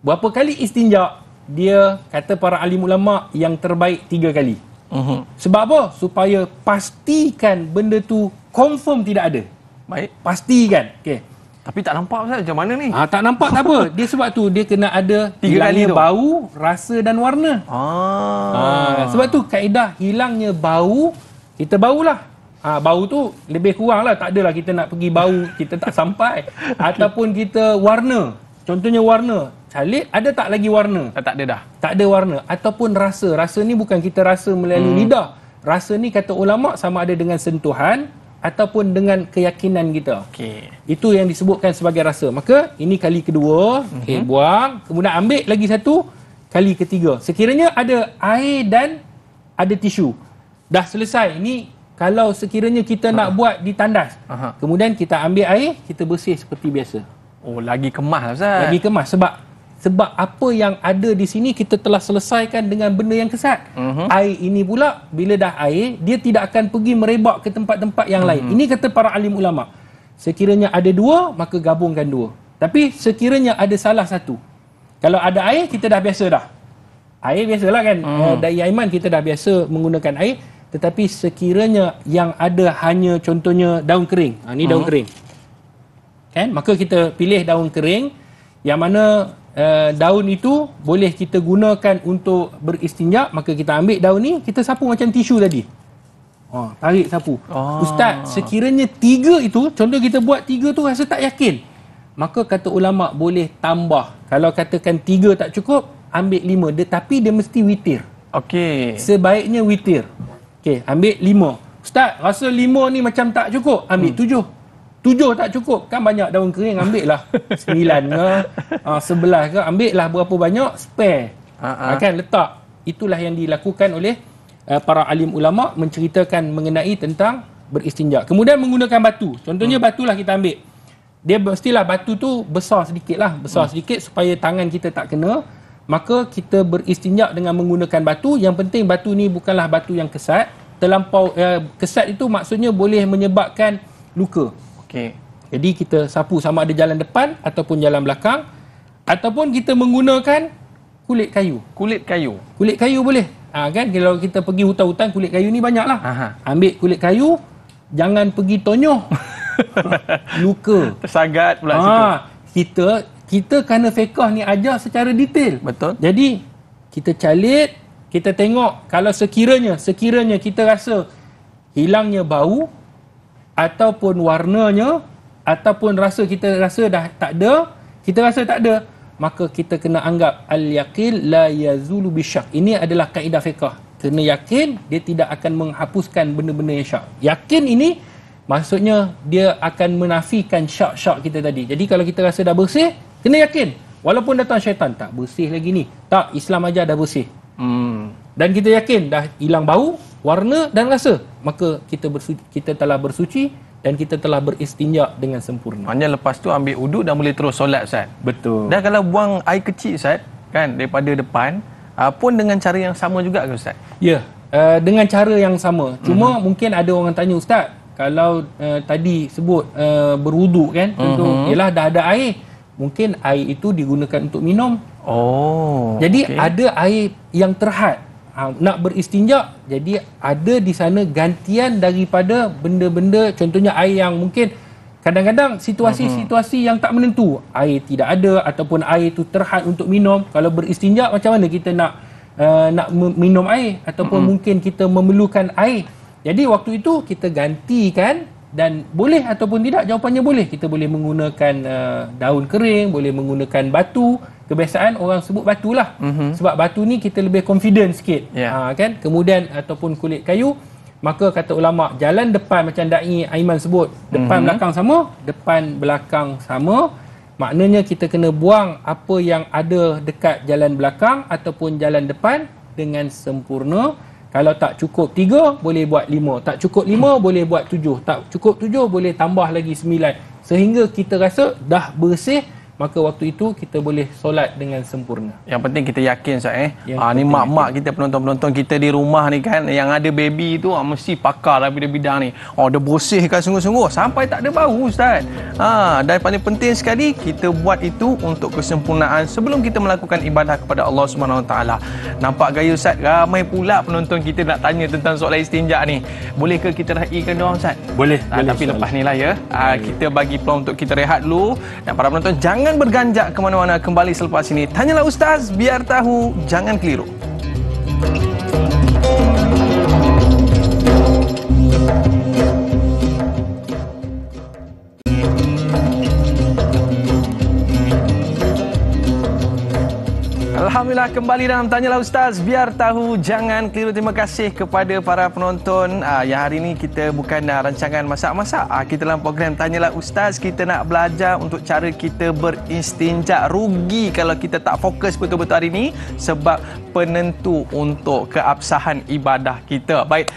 Berapa kali istinja? Dia kata para alim ulama yang terbaik 3 kali. Sebab apa? Supaya pastikan benda tu confirm tidak ada. Baik. Pastikan. Tapi tak nampak Ustaz, macam mana ni? Tak nampak tak apa. Dia sebab tu dia kena ada 3 kali tu. Bau, rasa dan warna. Sebab tu kaedah hilangnya bau, kita baulah. Bau tu lebih kurang lah. Tak adalah kita nak pergi bau, kita tak sampai. Ataupun kita warna. Contohnya warna. Calit, ada tak lagi warna? Tak ada dah. Tak ada warna. Ataupun rasa. Rasa ni bukan kita rasa melalui lidah. Rasa ni kata ulama sama ada dengan sentuhan ataupun dengan keyakinan kita. Itu yang disebutkan sebagai rasa. Maka ini kali kedua, buang, kemudian ambil lagi satu, kali ketiga. Sekiranya ada air dan ada tisu. Dah selesai. Ini kalau sekiranya kita nak buat di tandas. Kemudian kita ambil air, kita bersih seperti biasa. Oh, lagi kemas lah Ustaz. Lagi kemas sebab apa yang ada di sini kita telah selesaikan dengan benda yang kesat. Air ini pula bila dah air, dia tidak akan pergi merebak ke tempat-tempat yang lain. Ini kata para alim ulama. Sekiranya ada dua, maka gabungkan dua. Tapi sekiranya ada salah satu. Kalau ada air, kita dah biasa dah. Air biasalah kan. Dari Aiman kita dah biasa menggunakan air. Tetapi sekiranya yang ada hanya contohnya daun kering. Ni daun kering. Kan? Maka kita pilih daun kering yang mana daun itu boleh kita gunakan untuk beristinja. Maka kita ambil daun ni, kita sapu macam tisu tadi. Tarik sapu. Ustaz, sekiranya 3 itu, contoh kita buat 3 tu rasa tak yakin, maka kata ulama boleh tambah. Kalau katakan 3 tak cukup, ambil 5. Tapi dia mesti witir. Okey. Sebaiknya witir. Okey, ambil 5. Ustaz, rasa 5 ni macam tak cukup, ambil 7. 7 tak cukup, kan banyak daun kering, ambil lah 9 ke, 11 ke, ambil lah berapa banyak, spare. Kan, letak. Itulah yang dilakukan oleh para alim ulama, menceritakan mengenai tentang beristinja. Kemudian menggunakan batu. Contohnya batulah kita ambil. Dia mestilah batu tu besar sedikit lah. Besar sedikit supaya tangan kita tak kena. Maka kita beristinja dengan menggunakan batu. Yang penting batu ni bukanlah batu yang kesat. Terlampau kesat itu maksudnya boleh menyebabkan luka. Okey. Jadi kita sapu sama ada jalan depan ataupun jalan belakang. Ataupun kita menggunakan kulit kayu. Kulit kayu. Kulit kayu boleh. Kan kalau kita pergi hutan-hutan, kulit kayu ni banyak lah. Ambil kulit kayu, jangan pergi tonyoh. Luka. Tersagat pula situ. Kita kerana fiqh ni ajar secara detail. Betul. Jadi kita calit, kita tengok kalau sekiranya kita rasa hilangnya bau ataupun warnanya ataupun kita rasa dah tak ada, kita rasa tak ada, maka kita kena anggap al-yaqin la yazulu bisyak. Ini adalah kaedah fiqh. Kena yakin, dia tidak akan menghapuskan benda-benda yang syak. Yakin ini maksudnya dia akan menafikan syak-syak kita tadi. Jadi kalau kita rasa dah bersih, kena yakin. Walaupun datang syaitan, tak bersih lagi ni. Tak, Islam ajar dah bersih. Dan kita yakin dah hilang bau, warna dan rasa. Maka kita telah bersuci dan kita telah beristinja dengan sempurna. Maknanya lepas tu ambil uduk dan boleh terus solat Ustaz. Betul. Dan kalau buang air kecil Ustaz, kan, daripada depan, pun dengan cara yang sama juga ke Ustaz? Ya, dengan cara yang sama. Cuma mungkin ada orang tanya, Ustaz, kalau tadi sebut berwuduk kan, tentu ialah dah ada air. Mungkin air itu digunakan untuk minum. Jadi ada air yang terhad. Nak beristinja, jadi ada di sana gantian daripada benda-benda, contohnya air yang mungkin kadang-kadang situasi-situasi yang tak menentu, air tidak ada ataupun air itu terhad untuk minum. Kalau beristinja, macam mana kita nak minum air ataupun mungkin kita memerlukan air. Jadi waktu itu kita gantikan, dan boleh ataupun tidak, jawapannya boleh. Kita boleh menggunakan daun kering, boleh menggunakan batu. Kebiasaan orang sebut batu lah. Sebab batu ni kita lebih confident sikit. Kan? Kemudian ataupun kulit kayu. Maka kata ulama, jalan depan macam Da'i Aiman sebut, depan belakang sama, depan belakang sama. Maknanya kita kena buang apa yang ada dekat jalan belakang ataupun jalan depan dengan sempurna. Kalau tak cukup 3, boleh buat 5. Tak cukup 5, boleh buat 7. Tak cukup 7, boleh tambah lagi 9. Sehingga kita rasa dah bersih, maka waktu itu kita boleh solat dengan sempurna. Yang penting kita yakin Ustaz ni mak-mak kita, penonton-penonton kita di rumah ni kan, yang ada baby tu mesti pakar lah bidang-bidang ni. Dia bersihkan sungguh-sungguh sampai tak ada bau Ustaz. Dan paling penting sekali, kita buat itu untuk kesempurnaan sebelum kita melakukan ibadah kepada Allah SWT. Nampak gaya Ustaz? Ramai pula penonton kita nak tanya tentang solat istinja ni. Bolehkah kita raikan dia orang Ustaz? Boleh. Tapi lepas ni lah ya. Kita bagi peluang untuk kita rehat dulu. Dan para penonton jangan berganjak ke mana-mana, kembali selepas ini. Tanyalah Ustaz, biar tahu, jangan keliru. Alhamdulillah, kembali dalam Tanyalah Ustaz, biar tahu, jangan keliru. Terima kasih kepada para penonton. Yang hari ini kita bukan rancangan masak-masak. Kita dalam program Tanyalah Ustaz, kita nak belajar untuk cara kita beristinja. Rugi kalau kita tak fokus betul-betul hari ini, sebab penentu untuk keabsahan ibadah kita. Baik,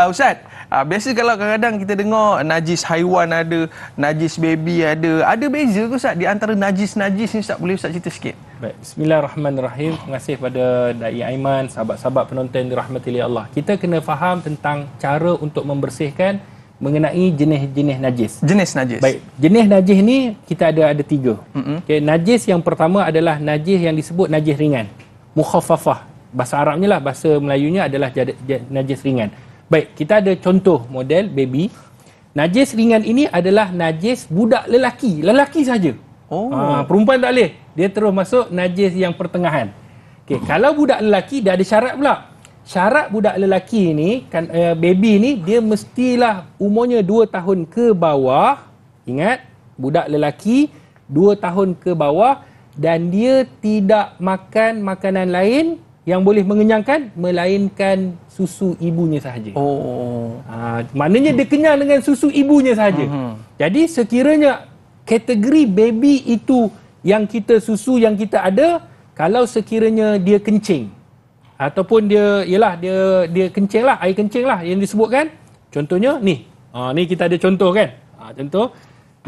Ustaz, Biasa kalau kadang-kadang kita dengar najis haiwan ada, najis baby ada. Ada beza ke Ustaz di antara najis-najis ni Ustaz? Boleh Ustaz cerita sikit? Baik, bismillahirrahmanirrahim. Terima kasih kepada Dai Aiman, sahabat-sahabat penonton dirahmati oleh Allah. Kita kena faham tentang cara untuk membersihkan mengenai jenis-jenis najis. Jenis najis. Baik, jenis najis ni kita ada 3. Okay, najis yang pertama adalah najis yang disebut najis ringan. Mukhaffafah. Bahasa Arabnya lah, bahasa Melayunya adalah najis ringan. Baik, kita ada contoh model baby. Najis ringan ini adalah najis budak lelaki. Lelaki saja. Perempuan tak boleh. Dia terus masuk najis yang pertengahan. Okay, kalau budak lelaki, dia ada syarat pula. Syarat budak lelaki ni, kan, baby ni, dia mestilah umurnya 2 tahun ke bawah. Ingat, budak lelaki 2 tahun ke bawah dan dia tidak makan makanan lain yang boleh mengenyangkan melainkan susu ibunya sahaja. Maknanya dia kenyang dengan susu ibunya sahaja. Jadi sekiranya kategori baby itu yang kita susu yang kita ada, kalau sekiranya dia kencing ataupun dia kencing lah, air kencing lah yang disebutkan. Contohnya ni. Ni kita ada contoh kan. Contoh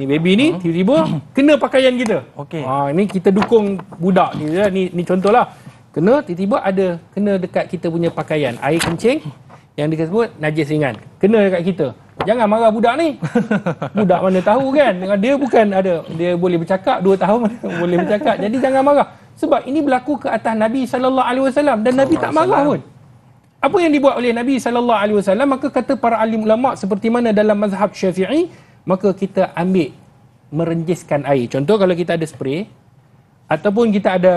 ni baby ni tiba-tiba kena pakaian kita. Okey. Ni kita dukung budak ni contohlah. Tiba-tiba kena dekat kita punya pakaian, air kencing yang disebut najis ringan. Kena dekat kita. Jangan marah budak ni. Budak mana tahu kan? Dia bukan dia boleh bercakap 2 tahun mana boleh bercakap. Jadi jangan marah. Sebab ini berlaku ke atas Nabi SAW dan Nabi tak marah pun. Apa yang dibuat oleh Nabi SAW, maka kata para alim ulama seperti mana dalam mazhab Syafi'i, maka kita ambil merenjiskan air. Contoh kalau kita ada spray ataupun kita ada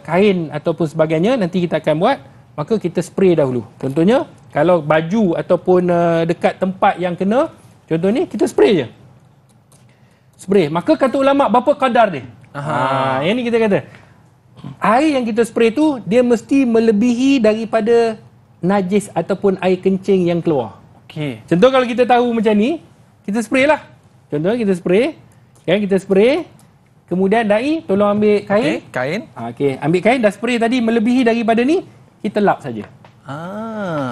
kain ataupun sebagainya, nanti kita akan buat, maka kita spray dahulu. Contohnya, kalau baju ataupun dekat tempat yang kena, contoh ni, kita spray je. Spray. Maka kata ulama, berapa kadar dia? Yang ni kita kata. Air yang kita spray tu, dia mesti melebihi daripada najis ataupun air kencing yang keluar. Okey. Contoh kalau kita tahu macam ni, kita spray lah. Contoh kita spray. Kita spray. Kemudian Dai tolong ambil kain. Kain. Okey, ambil kain, dah spray tadi melebihi daripada ni, kita lap saja.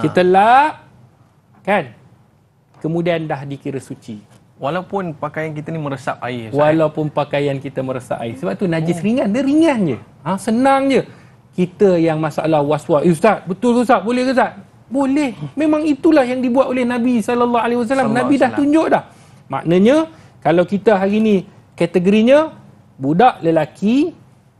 Kita lap kan. Kemudian dah dikira suci. Walaupun pakaian kita ni meresap air. Walaupun pakaian kita meresap air. Sebab tu najis ringan, dia ringan je. Senang je. Kita yang masalah was-was. Ustaz, betul Ustaz? Boleh ke Ustaz? Boleh. Memang itulah yang dibuat oleh Nabi SAW. Nabi dah tunjuk dah. Maknanya, kalau kita hari ni kategorinya budak lelaki,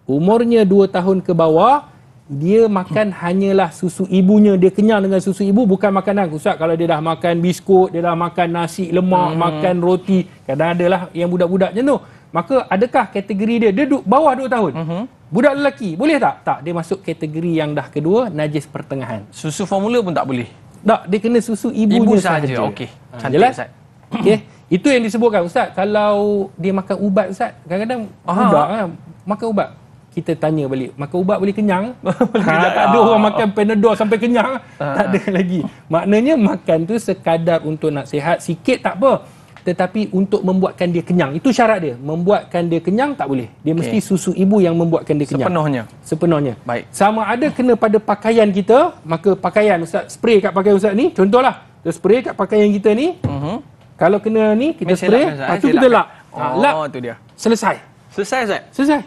umurnya 2 tahun ke bawah, dia makan hanyalah susu ibunya, dia kenyang dengan susu ibu, bukan makanan. Ustaz, kalau dia dah makan biskut, dia dah makan nasi lemak, makan roti, kadang adalah yang budak-budak macam tu. Maka adakah kategori dia duduk bawah 2 tahun? Budak lelaki, boleh tak? Tak, dia masuk kategori yang dah kedua, najis pertengahan. Susu formula pun tak boleh? Tak, dia kena susu ibunya sahaja. Okey. Cantik jelas? Ustaz. Okey. Itu yang disebutkan Ustaz, kalau dia makan ubat Ustaz, kadang-kadang budak kan, makan ubat. Kita tanya balik, makan ubat boleh kenyang? Tak ada orang makan Panadol sampai kenyang. Tak ada lagi. Maknanya makan tu sekadar untuk nak sihat, sikit tak apa. Tetapi untuk membuatkan dia kenyang. Itu syarat dia. Membuatkan dia kenyang tak boleh. Dia mesti susu ibu yang membuatkan dia kenyang. Sepenuhnya. Baik. Sama ada kena pada pakaian kita, maka pakaian Ustaz, spray kat pakaian Ustaz ni, contohlah. Kita spray kat pakaian kita ni. Kalau kena ni, kita spray, lepas tu kita lap. Lap, tu dia. Selesai. Selesai Ustaz? Selesai.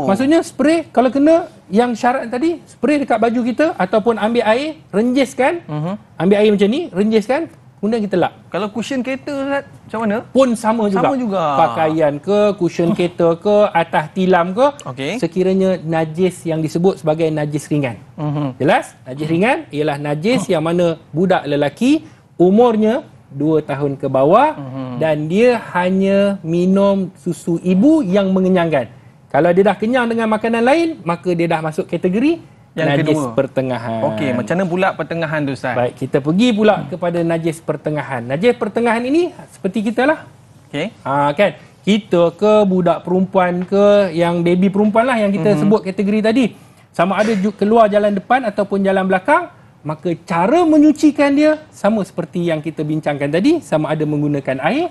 Maksudnya spray, kalau kena yang syarat tadi, spray dekat baju kita ataupun ambil air, renjiskan. Ambil air macam ni, renjiskan, kemudian kita lap. Kalau cushion kereta Ustaz, macam mana? Pun sama juga. Sama juga. Pakaian ke, cushion kereta ke, atas tilam ke, sekiranya najis yang disebut sebagai najis ringan. Jelas? Najis ringan ialah najis yang mana budak lelaki umurnya 2 tahun ke bawah dan dia hanya minum susu ibu yang mengenyangkan. Kalau dia dah kenyang dengan makanan lain, maka dia dah masuk kategori yang najis kedua, pertengahan. Okey, macam mana pula pertengahan tu Ustaz? Baik, kita pergi pula kepada najis pertengahan. Najis pertengahan ini seperti kita lah. Okey. Kan? Kita ke budak perempuan ke, yang baby perempuan lah yang kita sebut kategori tadi. Sama ada keluar jalan depan ataupun jalan belakang, maka cara menyucikan dia sama seperti yang kita bincangkan tadi, sama ada menggunakan air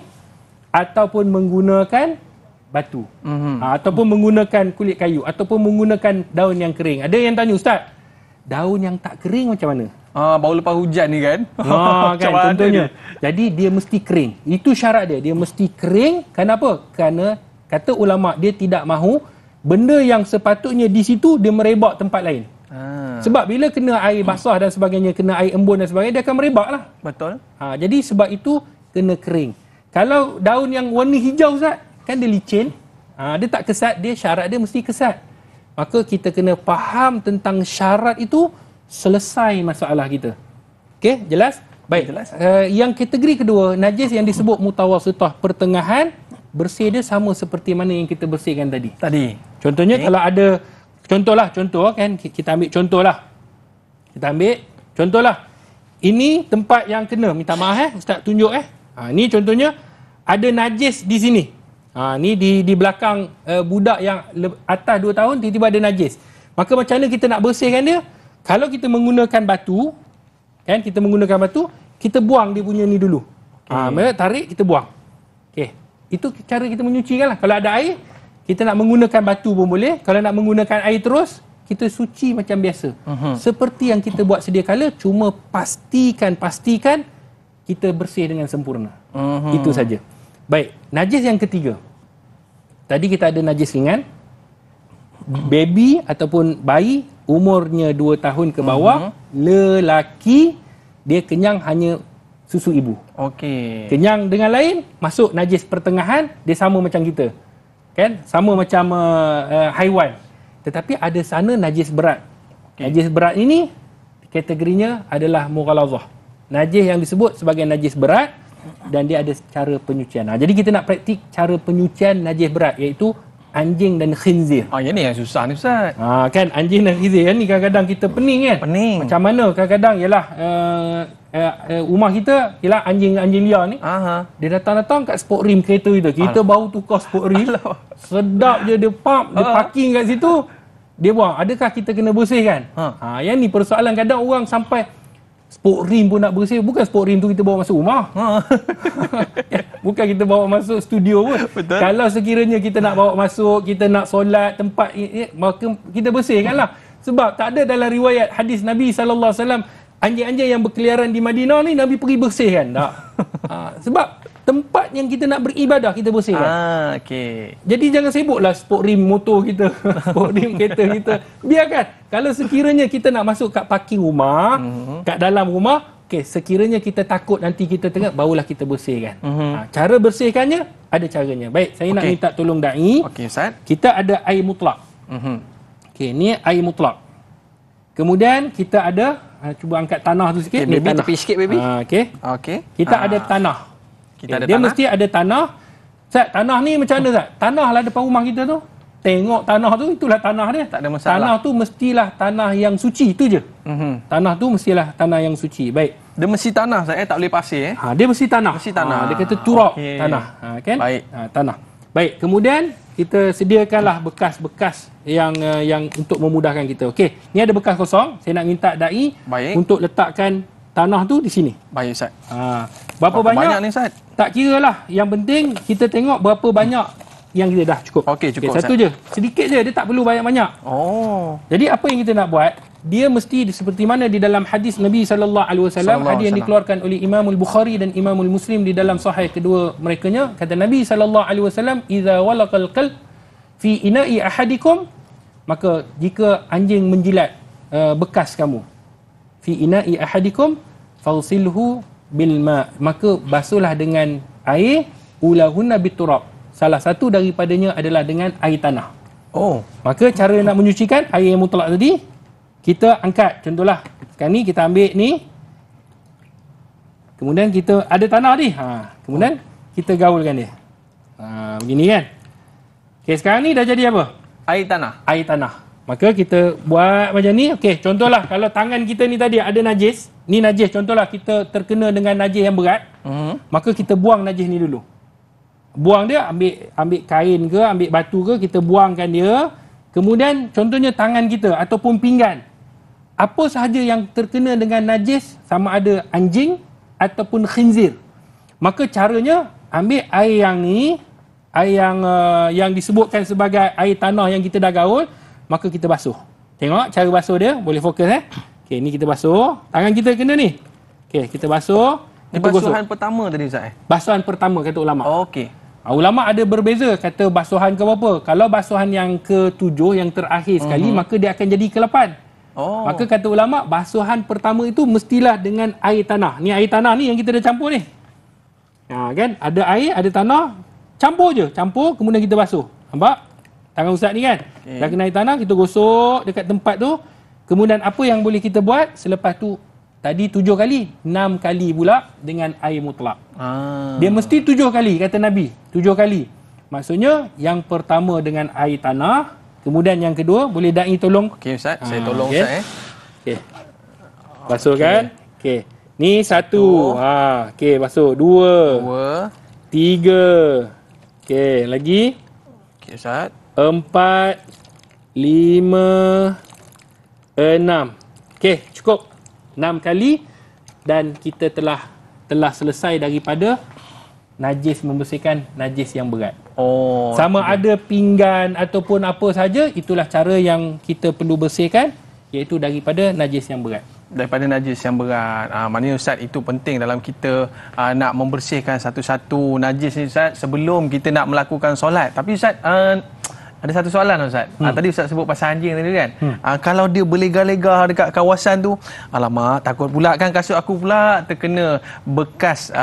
ataupun menggunakan batu, ataupun menggunakan kulit kayu, ataupun menggunakan daun yang kering. Ada yang tanya, Ustaz, daun yang tak kering macam mana? Baru lepas hujan ni kan. Kan Macam mana contohnya. ni? Jadi dia mesti kering. Itu syarat dia. Dia mesti kering. Kenapa? Kerana kata ulama dia tidak mahu benda yang sepatutnya di situ dia merebak tempat lain. Sebab bila kena air basah dan sebagainya, kena air embun dan sebagainya, dia akan merebak lah. Betul. Jadi sebab itu kena kering. Kalau daun yang warna hijau Ustaz, kan dia licin. Dia tak kesat, dia syarat dia mesti kesat. Maka kita kena faham tentang syarat itu, selesai masalah kita. Okey, jelas? Baik. Jelas. Yang kategori kedua, najis yang disebut mutawasitah, pertengahan, bersih dia sama seperti mana yang kita bersihkan tadi. Contohnya kalau ada contoh kan, kita ambil contohlah. Ini tempat yang kena, minta maaf Ustaz tunjuk ni contohnya ada najis di sini. Ni di belakang budak yang atas 2 tahun tiba-tiba ada najis. Maka macam mana kita nak bersihkan dia? Kalau kita menggunakan batu, kan, kita buang dia punya ni dulu. Tarik, kita buang. Okey. Itu cara kita menyucikan lah. Kalau ada air, kita nak menggunakan batu pun boleh. Kalau nak menggunakan air terus, kita suci macam biasa. Seperti yang kita buat sedia kala, cuma pastikan kita bersih dengan sempurna. Itu saja. Baik, najis yang ketiga. Tadi kita ada najis ringan. Baby ataupun bayi umurnya 2 tahun ke bawah, lelaki, dia kenyang hanya susu ibu. Okey. Kenyang dengan lain, masuk najis pertengahan, dia sama macam kita. Kan? Sama macam haiwan. Tetapi ada sana najis berat. Najis berat ini kategorinya adalah mughalazah. Najis yang disebut sebagai najis berat dan dia ada cara penyucian. Jadi kita nak praktik cara penyucian najis berat, iaitu anjing dan khinzir. Yang ni yang susah ni Ustaz. Kan anjing dan khinzir kan, ni kadang-kadang kita pening kan. Macam mana kadang-kadang ialah rumah kita ialah anjing liar ni. Dia datang kat sport rim kereta kita baru tukar sport rim. Sedap je, dia pump, dia parking kat situ, dia buang. Adakah kita kena bersihkan? Yang ni persoalan, kadang orang sampai sport rim pun nak bersih. Bukan sport rim tu kita bawa masuk rumah. Bukan kita bawa masuk studio pun. Betul. Kalau sekiranya kita nak bawa masuk, kita nak solat tempat, maka kita bersihkanlah. Sebab tak ada dalam riwayat hadis Nabi SAW, anjing-anjing yang berkeliaran di Madinah ni Nabi pergi bersihkan. Tak. Sebab tempat yang kita nak beribadah kita bersihkan. Okey. Jadi jangan sibuklah sport rim motor kita, sport rim kereta kita. Biarkan. Kalau sekiranya kita nak masuk kat parking rumah, kat dalam rumah, sekiranya kita takut nanti kita tengok, barulah kita bersihkan. Cara bersihkannya ada caranya. Baik, saya nak minta tolong dai. Okey Ustaz. Kita ada air mutlak. Ni air mutlak. Kemudian kita ada, cuba angkat tanah tu sikit. Baby, tanah. tepi sikit baby. Okey. Kita ada tanah. Kita ada dia tanah. mesti ada tanah. Ustaz, tanah ni macam mana Ustaz? Tanah lah depan rumah kita tu. Tengok tanah tu, itulah tanah dia. Tak ada masalah. Tanah tu mestilah tanah yang suci, itu je. Tanah tu mestilah tanah yang suci. Baik. Dia mesti tanah saya tak boleh pasir Dia mesti tanah. Mesti tanah. Dia kata turab tanah. Kan? Baik. Tanah. Baik, kemudian kita sediakanlah bekas-bekas yang untuk memudahkan kita. Okey, ni ada bekas kosong. Saya nak minta dai untuk letakkan tanah tu di sini. Baik Ustaz. Berapa banyak ni Ustaz? Tak kira lah. Yang penting kita tengok berapa banyak yang kita dah cukup. Okey, cukup. Satu je. Sedikit je, dia tak perlu banyak-banyak. Jadi apa yang kita nak buat? Dia mesti seperti mana di dalam hadis Nabi SAW, hadis yang dikeluarkan oleh Imam Al-Bukhari dan Imam Al-Muslim di dalam sahih kedua merekanya, kata Nabi SAW, "Idza walaqal qalb fi ina'i ahadikum", maka jika anjing menjilat bekas kamu, fi ina'i ahadikum fawsilhu bil ma', maka basuhlah dengan air, ulahunna biturab, salah satu daripadanya adalah dengan air tanah. Maka cara nak menyucikan air yang mutlak tadi, kita angkat, contohlah sekarang ni kita ambil ni, kemudian kita ada tanah ni, kemudian kita gaulkan dia, begini kan. Okey, sekarang ni dah jadi apa? Air tanah. Air tanah. Maka kita buat macam ni. Okey, contohlah kalau tangan kita ni tadi ada najis, ni najis, contohlah kita terkena dengan najis yang berat, maka kita buang najis ni dulu. Buang dia, ambil kain ke, ambil batu ke, kita buangkan dia. Kemudian contohnya tangan kita ataupun pinggan, apa sahaja yang terkena dengan najis, sama ada anjing ataupun khinzir, maka caranya ambil air yang ni, air yang disebutkan sebagai air tanah yang kita dah gaul, maka kita basuh. Tengok cara basuh dia, boleh fokus . Okey, ni kita basuh. Tangan kita kena ni. Okey, kita basuh. Ini Kita gosok. basuhan pertama tadi Ustaz. Basuhan pertama kata ulama. Okey. Ulama ada berbeza kata basuhan ke berapa. Kalau basuhan yang ke-7 yang terakhir sekali maka dia akan jadi ke-8. Oh. Maka kata ulama basuhan pertama itu mestilah dengan air tanah. Ni air tanah ni yang kita dah campur ni. Kan ada air, ada tanah, campur je. Campur kemudian kita basuh. Nampak? Tangan Ustaz ni kan. Dah kena air tanah kita gosok dekat tempat tu. Kemudian apa yang boleh kita buat selepas tu? Tadi 7 kali, 6 kali pula dengan air mutlak. Dia mesti 7 kali, kata Nabi. 7 kali. Maksudnya, yang pertama dengan air tanah, kemudian yang kedua, boleh da'i tolong? Okey Ustaz, saya tolong Ustaz. Okey. Basuh kan? Okey. Ni 1. Okey, basuh. 2. 3. Okey, lagi? Okey Ustaz. 4. 5. 6. Okey, cukup. 6 kali dan kita telah selesai daripada najis, membersihkan najis yang berat. Sama ada pinggan ataupun apa saja, itulah cara yang kita perlu bersihkan, iaitu daripada najis yang berat. Daripada najis yang berat. Maknanya Ustaz, itu penting dalam kita nak membersihkan satu-satu najis ni Ustaz sebelum kita nak melakukan solat. Tapi Ustaz, ada satu soalan Ustaz. Tadi Ustaz sebut pasal anjing tadi kan. Kalau dia berlegar-legar dekat kawasan tu, alamak, takut pula kan kasut aku pula terkena bekas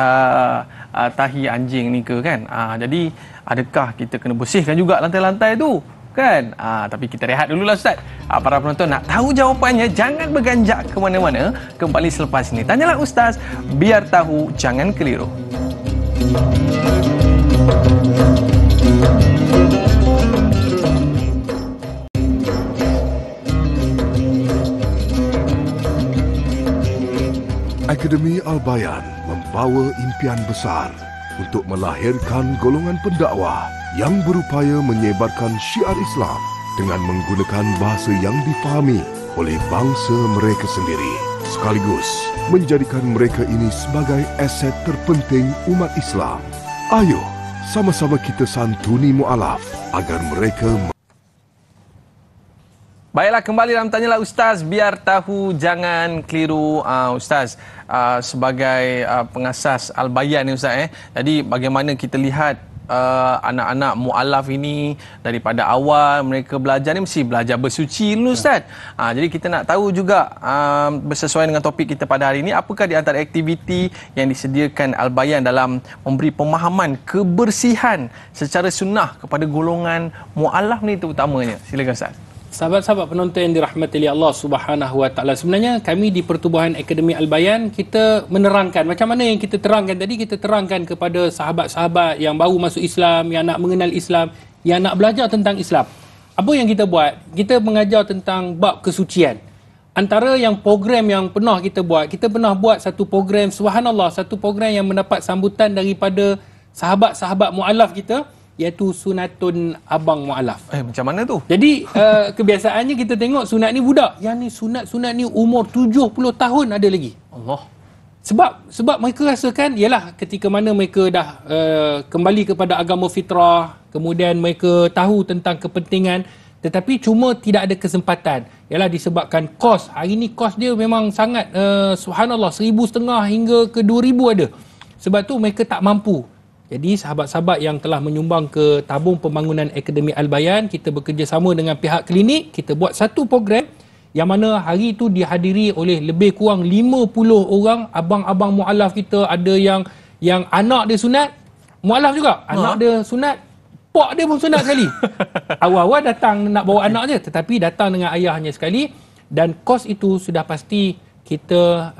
tahi anjing ni ke kan. Jadi adakah kita kena bersihkan juga lantai-lantai tu? Kan? Tapi kita rehat dululah Ustaz. Para penonton nak tahu jawapannya, jangan berganjak ke mana-mana. Kembali selepas ini. Tanyalah Ustaz, biar tahu, jangan keliru. Akademi Al-Bayan membawa impian besar untuk melahirkan golongan pendakwah yang berupaya menyebarkan syiar Islam dengan menggunakan bahasa yang difahami oleh bangsa mereka sendiri, sekaligus menjadikan mereka ini sebagai aset terpenting umat Islam. Ayo, sama-sama kita santuni mu'alaf agar mereka... Baiklah, kembali dalam Tanyalah Ustaz, biar tahu jangan keliru. Ustaz, sebagai pengasas Al-Bayan ni Ustaz, jadi bagaimana kita lihat anak-anak mu'alaf ini daripada awal mereka belajar ni mesti belajar bersuci dulu Ustaz. Jadi kita nak tahu juga bersesuaian dengan topik kita pada hari ini, apakah di antara aktiviti yang disediakan Al-Bayan dalam memberi pemahaman kebersihan secara sunnah kepada golongan mu'alaf ni terutamanya. Silakan Ustaz. Sahabat-sahabat penonton yang dirahmati oleh Allah Subhanahu Wa Taala, sebenarnya kami di Pertubuhan Akademi Al-Bayan, kita menerangkan macam mana yang kita terangkan tadi. Kita terangkan kepada sahabat-sahabat yang baru masuk Islam, yang nak mengenal Islam, yang nak belajar tentang Islam. Apa yang kita buat? Kita mengajar tentang bab kesucian. Antara yang program yang pernah kita buat, kita pernah buat satu program, subhanallah, satu program yang mendapat sambutan daripada sahabat-sahabat mu'alaf kita, iaitu sunatun abang mu'alaf. Macam mana tu? Jadi kebiasaannya kita tengok sunat ni budak. Yang ni sunat-sunat ni umur 70 tahun ada lagi. Allah. Sebab mereka rasakan, ialah ketika mana mereka dah kembali kepada agama fitrah, kemudian mereka tahu tentang kepentingan, tetapi cuma tidak ada kesempatan. Ialah disebabkan kos. Hari ni kos dia memang sangat, subhanallah, 1,500 hingga ke 2,000 ada. Sebab tu mereka tak mampu. Jadi sahabat-sahabat yang telah menyumbang ke tabung pembangunan Akademi Al-Bayan, kita bekerjasama dengan pihak klinik, kita buat satu program yang mana hari itu dihadiri oleh lebih kurang 50 orang abang-abang mu'alaf kita. Ada yang anak dia sunat, mu'alaf juga. Anak dia sunat, pak dia pun sunat sekali. Awal-awal datang nak bawa anak je, tetapi datang dengan ayahnya sekali. Dan kos itu sudah pasti kita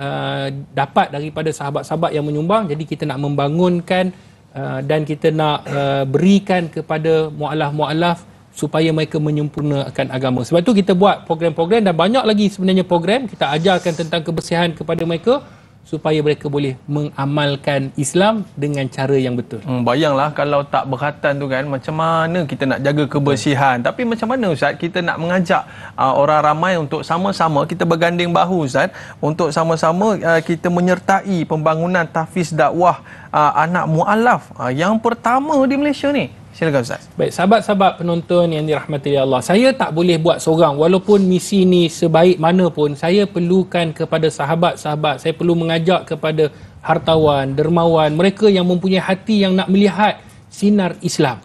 dapat daripada sahabat-sahabat yang menyumbang. Jadi kita nak membangunkan dan kita nak berikan kepada mu'alaf-mu'alaf supaya mereka menyempurnakan agama. Sebab tu kita buat program-program, dan banyak lagi sebenarnya program. Kita ajarkan tentang kebersihan kepada mereka supaya mereka boleh mengamalkan Islam dengan cara yang betul. Bayanglah kalau tak berkhatan tu kan, macam mana kita nak jaga kebersihan. Tapi macam mana Ustaz kita nak mengajak orang ramai untuk sama-sama kita berganding bahu Ustaz, untuk sama-sama kita menyertai pembangunan tahfiz dakwah anak mu'alaf yang pertama di Malaysia ni. Silakan Ustaz. Baik, sahabat-sahabat penonton yang dirahmati Allah, saya tak boleh buat seorang. Walaupun misi ni sebaik mana pun, saya perlukan kepada sahabat-sahabat, saya perlu mengajak kepada hartawan, dermawan, mereka yang mempunyai hati yang nak melihat sinar Islam.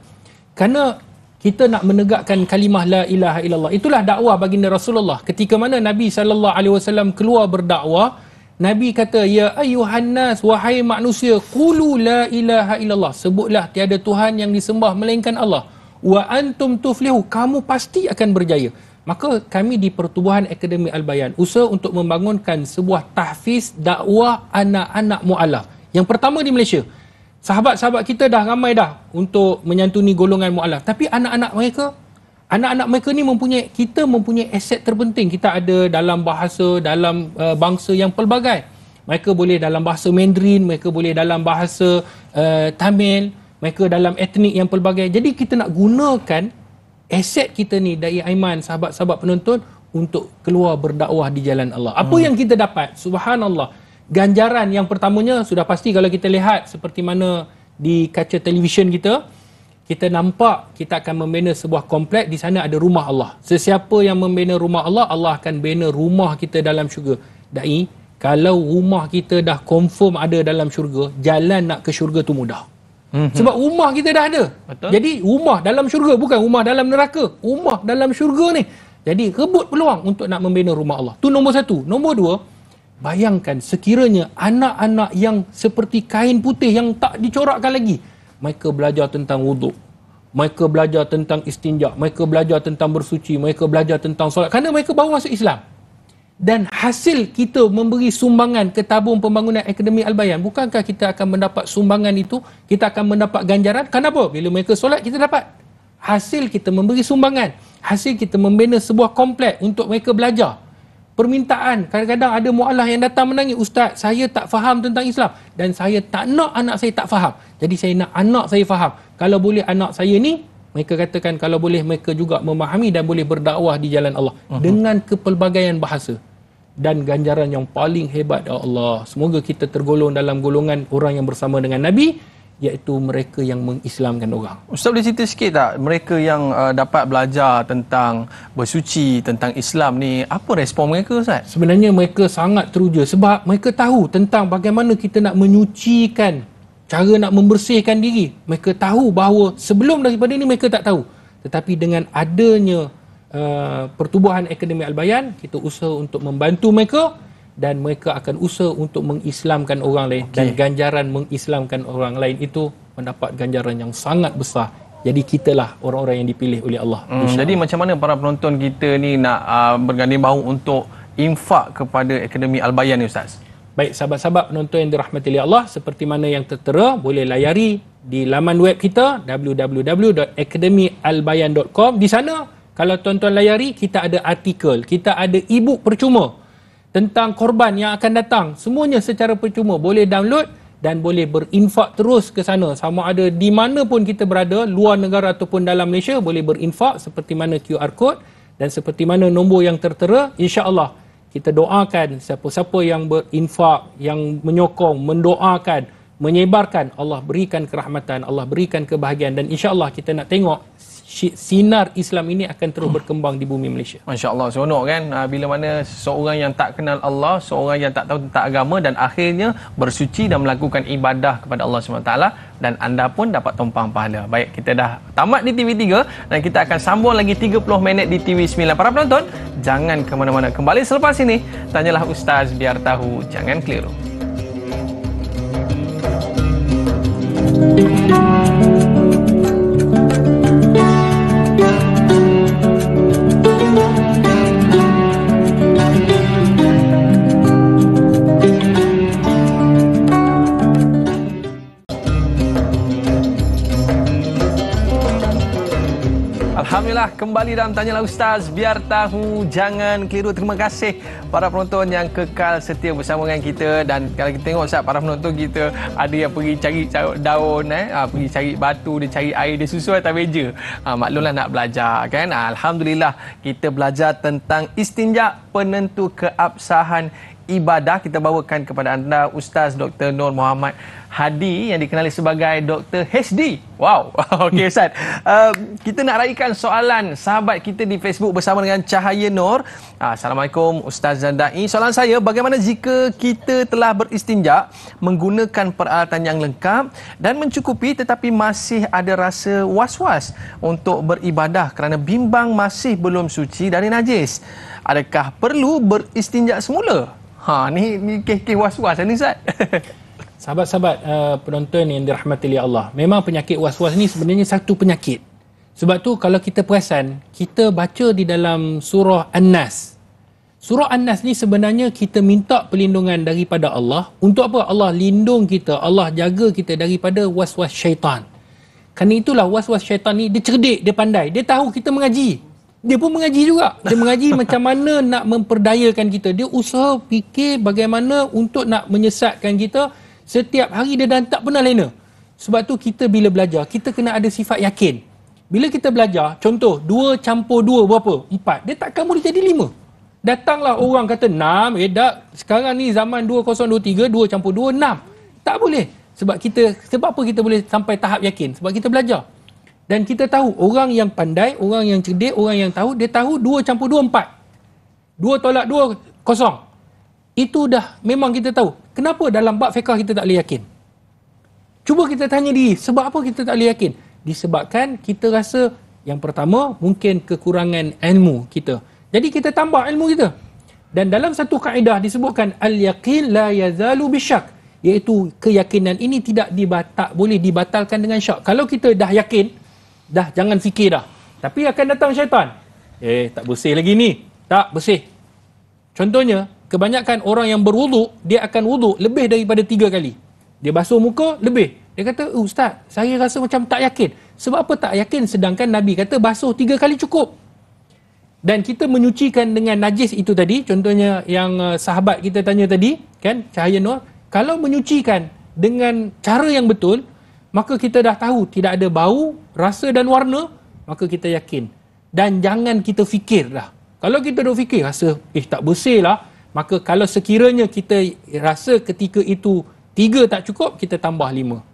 Kerana kita nak menegakkan kalimah la ilaha illallah. Itulah dakwah baginda Rasulullah. Ketika mana Nabi SAW keluar berdakwah, Nabi kata, ya ayuhan nas, wahai manusia, qulu la ilaha illallah, sebutlah tiada Tuhan yang disembah melainkan Allah, wa antum tuflihu, kamu pasti akan berjaya. Maka kami di Pertubuhan Akademi Al-Bayan usaha untuk membangunkan sebuah tahfiz dakwah anak-anak mu'alaf. Yang pertama di Malaysia. Sahabat-sahabat kita dah ramai dah untuk menyantuni golongan mu'alaf, tapi anak-anak mereka ni kita mempunyai aset terpenting. Kita ada dalam bahasa, dalam bangsa yang pelbagai. Mereka boleh dalam bahasa Mandarin, mereka boleh dalam bahasa Tamil, mereka dalam etnik yang pelbagai. Jadi kita nak gunakan aset kita ni, Dai Aiman, sahabat-sahabat penonton, untuk keluar berdakwah di jalan Allah. Apa yang kita dapat? Subhanallah. Ganjaran yang pertamanya sudah pasti kalau kita lihat seperti mana di kaca televisyen kita nampak kita akan membina sebuah komplek, di sana ada rumah Allah. Sesiapa yang membina rumah Allah, Allah akan bina rumah kita dalam syurga. Dai, kalau rumah kita dah confirm ada dalam syurga, jalan nak ke syurga tu mudah. Sebab rumah kita dah ada. Betul. Jadi rumah dalam syurga, bukan rumah dalam neraka. Rumah dalam syurga ni. Jadi rebut peluang untuk nak membina rumah Allah. Tu nombor satu. Nombor dua, bayangkan sekiranya anak-anak yang seperti kain putih yang tak dicorakkan lagi, mereka belajar tentang wuduk, mereka belajar tentang istinja, mereka belajar tentang bersuci, mereka belajar tentang solat, kerana mereka baru masuk Islam. Dan hasil kita memberi sumbangan ke tabung pembangunan Akademi Al-Bayan, bukankah kita akan mendapat sumbangan itu, kita akan mendapat ganjaran? Kenapa? Bila mereka solat, kita dapat. Hasil kita memberi sumbangan, hasil kita membina sebuah komplek untuk mereka belajar. Permintaan, kadang-kadang ada mu'alaf yang datang menangis, Ustaz, saya tak faham tentang Islam dan saya tak nak anak saya tak faham. Jadi saya nak anak saya faham. Kalau boleh anak saya ni, mereka katakan kalau boleh mereka juga memahami dan boleh berdakwah di jalan Allah dengan kepelbagaian bahasa. Dan ganjaran yang paling hebat, ya Allah, semoga kita tergolong dalam golongan orang yang bersama dengan Nabi, iaitu mereka yang mengislamkan orang. Ustaz boleh cerita sikit tak, mereka yang dapat belajar tentang bersuci, tentang Islam ni, apa respon mereka Ustaz? Sebenarnya mereka sangat teruja sebab mereka tahu tentang bagaimana kita nak menyucikan, cara nak membersihkan diri. Mereka tahu bahawa sebelum daripada ini mereka tak tahu. Tetapi dengan adanya Pertubuhan Akademi Al-Bayan, kita usaha untuk membantu mereka dan mereka akan usaha untuk mengislamkan orang lain. Dan ganjaran mengislamkan orang lain itu mendapat ganjaran yang sangat besar. Jadi kitalah orang-orang yang dipilih oleh Allah. Jadi macam mana para penonton kita ni nak berganding bahu untuk infak kepada Akademi Al-Bayan ni Ustaz? Baik, sahabat-sahabat penonton yang dirahmati Allah, seperti mana yang tertera, boleh layari di laman web kita www.akademialbayan.com. Di sana kalau tuan-tuan layari, kita ada artikel, kita ada e-book percuma tentang korban yang akan datang. Semuanya secara percuma. Boleh download dan boleh berinfak terus ke sana. Sama ada di mana pun kita berada, luar negara ataupun dalam Malaysia, boleh berinfak seperti mana QR code dan seperti mana nombor yang tertera. InsyaAllah kita doakan siapa-siapa yang berinfak, yang menyokong, mendoakan, menyebarkan, Allah berikan kerahmatan, Allah berikan kebahagiaan, dan insyaAllah kita nak tengok sinar Islam ini akan terus berkembang di bumi Malaysia. Masya Allah, seronok kan bila mana seorang yang tak kenal Allah, seorang yang tak tahu tentang agama dan akhirnya bersuci dan melakukan ibadah kepada Allah SWT, dan anda pun dapat tumpang pahala. Baik, kita dah tamat di TV3 dan kita akan sambung lagi 30 minit di TV9. Para penonton, jangan ke mana-mana. Kembali selepas ini, tanyalah Ustaz biar tahu, jangan keliru. Alhamdulillah, kembali dalam Tanyalah Ustaz biar tahu, jangan keliru. Terima kasih para penonton yang kekal setia bersama dengan kita. Dan kalau kita tengok Ustaz, para penonton kita ada yang pergi cari daun, pergi cari batu, dia cari air, dia susu atas meja. Maklumlah nak belajar kan. Alhamdulillah, kita belajar tentang istinja, penentu keabsahan ibadah, kita bawakan kepada anda Ustaz Dr. Nur Muhammad Hadi yang dikenali sebagai Dr. HD. Wow. Okey Ustaz. Kita nak raikan soalan sahabat kita di Facebook bersama dengan Cahaya Nur. Assalamualaikum Ustaz Zadai. Soalan saya, bagaimana jika kita telah beristinja menggunakan peralatan yang lengkap dan mencukupi tetapi masih ada rasa was-was untuk beribadah kerana bimbang masih belum suci dari najis? Adakah perlu beristinja semula? Ni kes-kes was-was ni Ustaz. Sahabat-sahabat penonton yang dirahmati oleh Allah, memang penyakit was-was ni sebenarnya satu penyakit. Sebab tu kalau kita perasan, kita baca di dalam surah An-Nas. Surah An-Nas ni sebenarnya kita minta perlindungan daripada Allah. Untuk apa? Allah lindung kita, Allah jaga kita daripada was-was syaitan. Kerana itulah was-was syaitan ni, dia cerdik, dia pandai, dia tahu kita mengaji. Dia pun mengaji juga. Dia mengaji macam mana nak memperdayakan kita. Dia usaha fikir bagaimana untuk nak menyesatkan kita. Setiap hari dia dan tak pernah lena. Sebab tu kita bila belajar, kita kena ada sifat yakin. Bila kita belajar, contoh 2 campur 2 berapa? 4. Dia takkan boleh jadi 5. Datanglah orang kata 6, dak. Sekarang ni zaman 2023, 2 campur 2, 6. Tak boleh. Sebab apa kita boleh sampai tahap yakin? Sebab kita belajar. Dan kita tahu orang yang pandai, orang yang cerdik, orang yang tahu, dia tahu 2 campur 2, 4. 2 tolak 2, kosong. Itu dah memang kita tahu. Kenapa dalam bab fiqh kita tak boleh yakin? Cuba kita tanya diri, sebab apa kita tak boleh yakin? Disebabkan kita rasa yang pertama mungkin kekurangan ilmu kita. Jadi kita tambah ilmu kita. Dan dalam satu kaedah disebutkan al-yaqin la yazalu bisyak, iaitu keyakinan ini tidak boleh dibatalkan dengan syak. Kalau kita dah yakin, dah jangan fikir dah. Tapi akan datang syaitan. Tak bersih lagi ni. Tak bersih. Contohnya, kebanyakan orang yang berwuduk, dia akan wuduk lebih daripada 3 kali. Dia basuh muka, lebih. Dia kata, Ustaz, saya rasa macam tak yakin. Sebab apa tak yakin? Sedangkan Nabi kata basuh 3 kali cukup. Dan kita menyucikan dengan najis itu tadi, contohnya yang sahabat kita tanya tadi, kan, Cahaya Nur, kalau menyucikan dengan cara yang betul, maka kita dah tahu tidak ada bau, rasa dan warna, maka kita yakin. Dan jangan kita fikir dah. Kalau kita dah fikir, rasa, tak bersih lah, maka kalau sekiranya kita rasa ketika itu 3 tak cukup, kita tambah 5.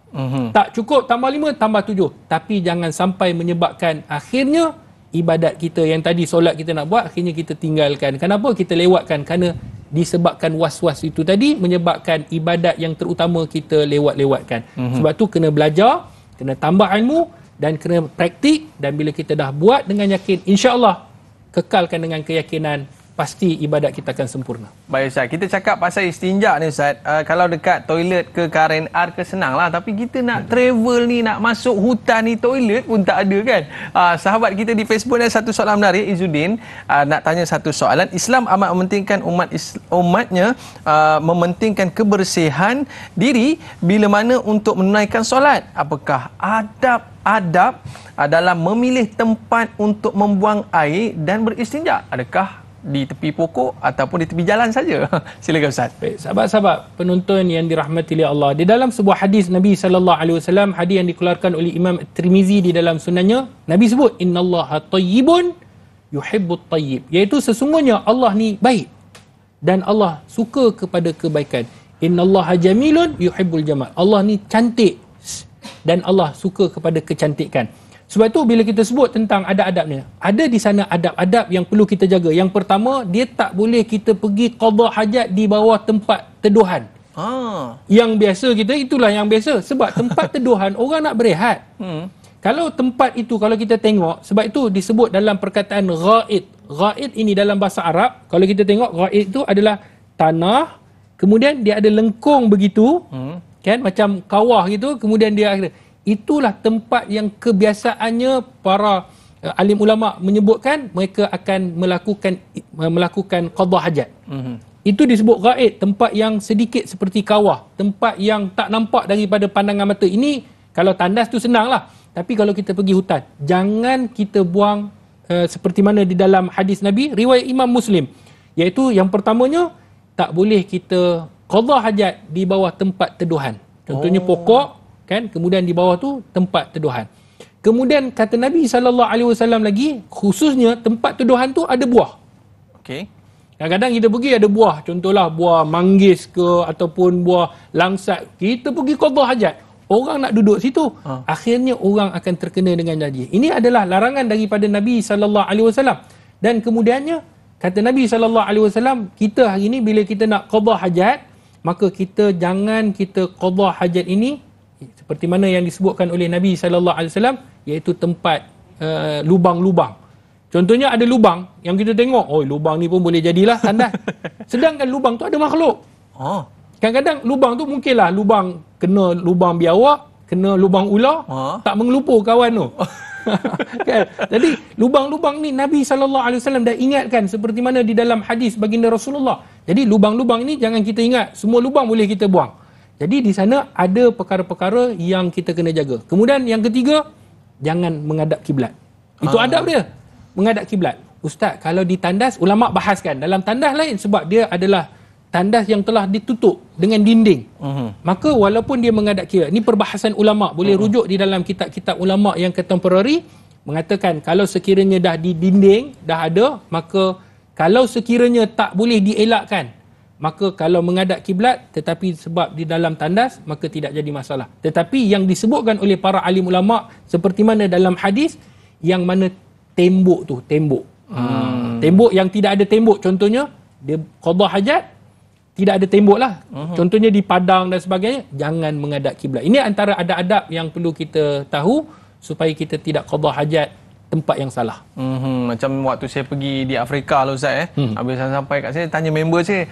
Tak cukup, tambah 5, tambah 7. Tapi jangan sampai menyebabkan akhirnya ibadat kita yang tadi solat kita nak buat, akhirnya kita tinggalkan. Kenapa kita lewatkan? Kerana disebabkan was-was itu tadi, menyebabkan ibadat yang terutama kita lewat-lewatkan. Sebab tu kena belajar, kena tambah ilmu dan kena praktik. Dan bila kita dah buat dengan yakin, insya-Allah kekalkan dengan keyakinan, pasti ibadat kita akan sempurna. Baik Ustaz, kita cakap pasal istinja ni Ustaz. Kalau dekat toilet ke KRNR ke senang lah. Tapi kita nak travel ni, nak masuk hutan ni, toilet pun tak ada kan. Sahabat kita di Facebook ada satu soalan menarik, Izzuddin. Nak tanya satu soalan. Islam amat mementingkan umatnya mementingkan kebersihan diri bila mana untuk menunaikan solat. Apakah adab dalam memilih tempat untuk membuang air dan beristinja? Adakah di tepi pokok ataupun di tepi jalan saja? Silakan Ustaz. Baik, sahabat-sahabat penonton yang dirahmati oleh Allah, di dalam sebuah hadis Nabi SAW, hadis yang dikeluarkan oleh Imam Tirmizi di dalam sunannya, Nabi sebut innallaha tayyibun yuhibbut tayyib, iaitu sesungguhnya Allah ni baik dan Allah suka kepada kebaikan. Innallaha jamilun yuhibbul jamal, Allah ni cantik dan Allah suka kepada kecantikan. Sebab tu bila kita sebut tentang adab-adabnya, ada di sana adab-adab yang perlu kita jaga. Yang pertama, dia tak boleh kita pergi qada hajat di bawah tempat teduhan. Yang biasa kita, itulah yang biasa. Sebab tempat teduhan, orang nak berehat. Kalau tempat itu, kalau kita tengok, sebab itu disebut dalam perkataan ghaid. Ghaid ini dalam bahasa Arab, kalau kita tengok, ghaid itu adalah tanah, kemudian dia ada lengkung begitu, kan, macam kawah gitu, kemudian dia ada. Itulah tempat yang kebiasaannya para alim ulama menyebutkan mereka akan melakukan qada hajat. Itu disebut ghaid, tempat yang sedikit seperti kawah, tempat yang tak nampak daripada pandangan mata. Ini kalau tandas tu senanglah. Tapi kalau kita pergi hutan, jangan kita buang seperti mana di dalam hadis Nabi riwayat Imam Muslim, iaitu yang pertamanya tak boleh kita qada hajat di bawah tempat teduhan. Contohnya pokok, kan, kemudian di bawah tu tempat teduhan. Kemudian kata Nabi SAW lagi, khususnya tempat teduhan tu ada buah. Okey. Kadang-kadang kita pergi ada buah, contohlah buah manggis ke ataupun buah langsat. Kita pergi qada hajat. Orang nak duduk situ. Akhirnya orang akan terkena dengan najis. Ini adalah larangan daripada Nabi SAW. Dan kemudiannya, kata Nabi SAW, kita hari ini bila kita nak qada hajat, maka kita jangan kita qada hajat ini seperti mana yang disebutkan oleh Nabi SAW, iaitu tempat lubang-lubang. Contohnya ada lubang yang kita tengok, oh lubang ni pun boleh jadilah tandas. Sedangkan lubang tu ada makhluk. Kadang-kadang lubang tu mungkinlah lubang kena lubang biawak, kena lubang ular, tak mengelupur kawan tu. Kan? Jadi lubang-lubang ni Nabi SAW dah ingatkan seperti mana di dalam hadis baginda Rasulullah. Jadi lubang-lubang ni jangan kita ingat, semua lubang boleh kita buang. Jadi di sana ada perkara-perkara yang kita kena jaga. Kemudian yang ketiga, jangan menghadap kiblat. Itu adab dia. Menghadap kiblat. Ustaz, kalau di tandas, ulama bahaskan. Dalam tandas lain sebab dia adalah tandas yang telah ditutup dengan dinding. Maka walaupun dia menghadap kiblat, ini perbahasan ulama, boleh rujuk di dalam kitab-kitab ulama yang contemporary, mengatakan kalau sekiranya dah di dinding, dah ada, maka kalau sekiranya tak boleh dielakkan, maka kalau menghadap kiblat tetapi sebab di dalam tandas, maka tidak jadi masalah. Tetapi yang disebutkan oleh para alim ulama seperti mana dalam hadis, yang mana tembok tu, tembok yang tidak ada tembok, contohnya dia qada hajat tidak ada tembok lah, contohnya di padang dan sebagainya, jangan menghadap kiblat. Ini antara adab-adab yang perlu kita tahu supaya kita tidak qada hajat tempat yang salah. Macam waktu saya pergi di Afrika lah Ustaz habis saya sampai kat saya, tanya member saya,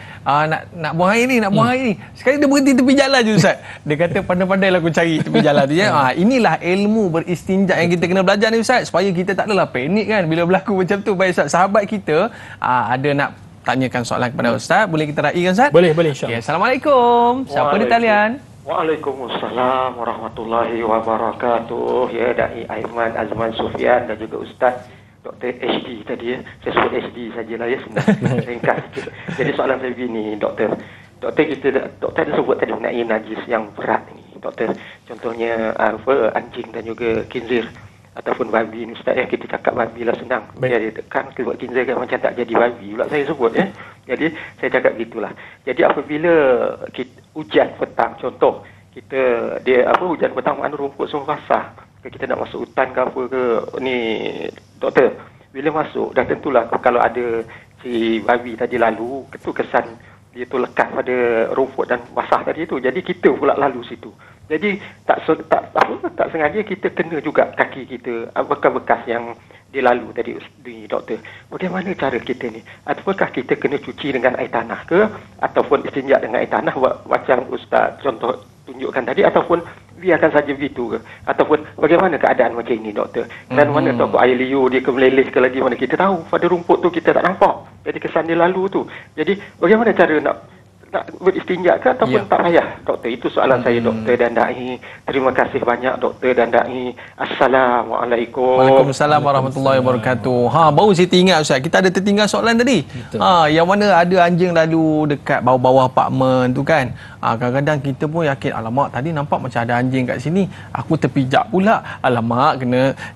nak buang air ni, nak buang air ni. Sekali dia berhenti tepi jalan je Ustaz. Dia kata pandai-pandai lah aku cari tepi jalan tu ya. Inilah ilmu beristinja yang kita kena belajar ni Ustaz, supaya kita tak adalah panik kan bila berlaku macam tu. Baik Ustaz, sahabat kita ada nak tanyakan soalan kepada Ustaz, boleh kita raikan Ustaz? Boleh insya-Allah. Okay, Assalamualaikum. Siapa di talian? Waalaikumsalam warahmatullahi wabarakatuh. Ya, Dai Aiman Azman Sufian dan juga Ustaz Dr. HD tadi ya. Saya sebut HD sajalah ya, sebenarnya ringkas. Jadi soalan saya begini, Doktor ada sebut tadi mengenai najis yang berat ni, Doktor. Contohnya anjing dan juga khinzir ataupun babi ni Ustaz ya. Kita cakap babi lah senang. Dia tekan keluar khinzir kan macam tak jadi babi pula saya sebut ya. Jadi saya cakap gitulah. Jadi apabila hujan petang, contoh hujan petang mana rumput semua basah, kita nak masuk hutan ke apa ke ni Doktor, bila masuk dah tentulah kalau ada si babi tadi lalu, itu kesan dia tu lekat pada rumput dan basah tadi tu, jadi kita pula lalu situ, jadi tak sengaja kita kena juga kaki kita, bekas-bekas yang dia lalu tadi Doktor. Bagaimana cara kita ni? Apakah kita kena cuci dengan air tanah ke, ataupun istinja dengan air tanah macam Ustaz contoh tunjukkan tadi, ataupun biarkan saja begitu ke, ataupun bagaimana keadaan macam ini Doktor? Dan mana tahu air liur dia ke meleleh ke lagi, mana kita tahu pada rumput tu kita tak nampak, jadi kesan dia lalu tu. Jadi bagaimana cara nak beristinja ke ataupun tak payah Doktor? Itu soalan saya Doktor dan Dai. Terima kasih banyak Doktor dan Dai. Assalamualaikum. Waalaikumsalam warahmatullahi wabarakatuh. Baru saya ingat Ustaz, kita ada tertinggal soalan tadi. Yang mana ada anjing lalu dekat bawah-bawah apartmen tu kan. Kadang-kadang kita pun yakin, alamak tadi nampak macam ada anjing kat sini, aku terpijak pula, alamak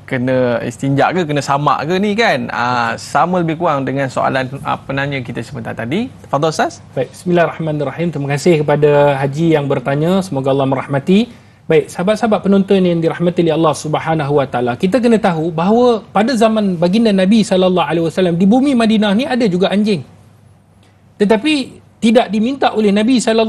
kena istinja ke, kena samak ke ni kan. Sama lebih kurang dengan soalan penanya kita sebentar tadi. Fadhil Ustaz. Baik, bismillahirrahmanirrahim. Terima kasih kepada Haji yang bertanya, semoga Allah merahmati. Baik, sahabat-sahabat penonton yang dirahmati oleh Allah Subhanahu Wa Taala, kita kena tahu bahawa pada zaman baginda Nabi SAW di bumi Madinah ni ada juga anjing. Tetapi tidak diminta oleh Nabi SAW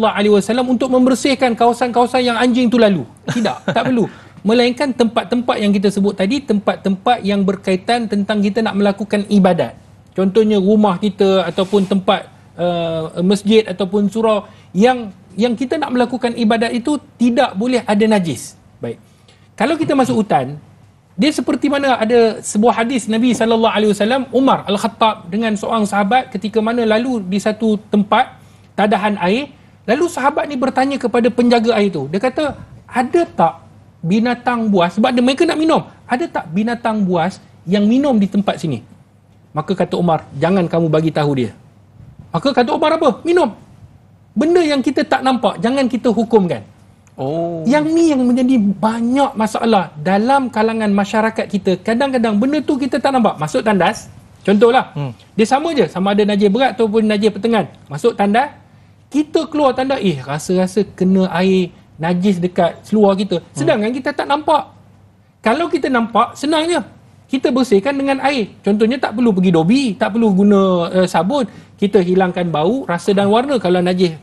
untuk membersihkan kawasan-kawasan yang anjing tu lalu. Tidak, tak perlu. Melainkan tempat-tempat yang kita sebut tadi, tempat-tempat yang berkaitan tentang kita nak melakukan ibadat. Contohnya rumah kita ataupun tempat masjid ataupun surau yang kita nak melakukan ibadat itu tidak boleh ada najis. Baik. Kalau kita masuk hutan, dia seperti mana ada sebuah hadis Nabi SAW, Umar Al-Khattab dengan seorang sahabat ketika mana lalu di satu tempat tadahan air, lalu sahabat ni bertanya kepada penjaga air tu. Dia kata, ada tak binatang buas, sebab mereka nak minum, ada tak binatang buas yang minum di tempat sini? Maka kata Umar, jangan kamu bagi tahu dia. Maka kata Umar apa? Minum. Benda yang kita tak nampak, jangan kita hukumkan. Yang ni yang menjadi banyak masalah dalam kalangan masyarakat kita. Kadang-kadang benda tu kita tak nampak. Masuk tandas, Contohlah, dia sama je, sama ada najis berat ataupun najis pertengahan. Masuk tandas, kita keluar tandas, rasa-rasa kena air najis dekat seluar kita. Sedangkan kita tak nampak. Kalau kita nampak, senang je. Kita bersihkan dengan air. Contohnya tak perlu pergi dobi, tak perlu guna sabun. Kita hilangkan bau, rasa dan warna kalau najis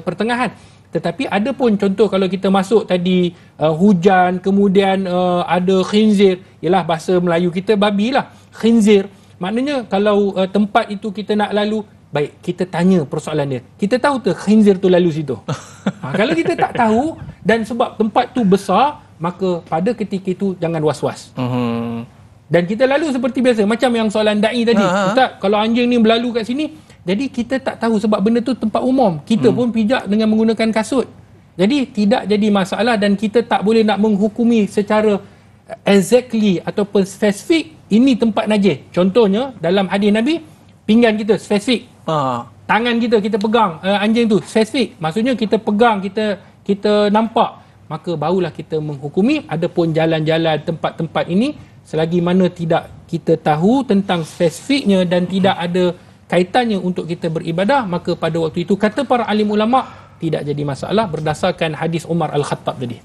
pertengahan. Tetapi ada pun contoh kalau kita masuk tadi hujan, kemudian ada khinzir. Ialah bahasa Melayu kita babi lah. Khinzir. Maknanya kalau tempat itu kita nak lalu, baik kita tanya persoalan dia. Kita tahu tak khinzir tu lalu situ? Kalau kita tak tahu dan sebab tempat tu besar, maka pada ketika itu jangan was-was. Dan kita lalu seperti biasa. Macam yang soalan da'i tadi. Ustaz, kalau anjing ni berlalu kat sini, jadi kita tak tahu sebab benda tu tempat umum. Kita pun pijak dengan menggunakan kasut. Jadi tidak jadi masalah dan kita tak boleh nak menghukumi secara exactly ataupun spesifik ini tempat najis. Contohnya dalam hadis Nabi, pinggan kita spesifik. Tangan kita pegang anjing tu spesifik. Maksudnya kita pegang, kita nampak, maka barulah kita menghukumi. Adapun jalan-jalan tempat-tempat ini, selagi mana tidak kita tahu tentang spesifiknya dan tidak ada kaitannya untuk kita beribadah, maka pada waktu itu kata para alim ulama tidak jadi masalah berdasarkan hadis Umar Al-Khattab tadi.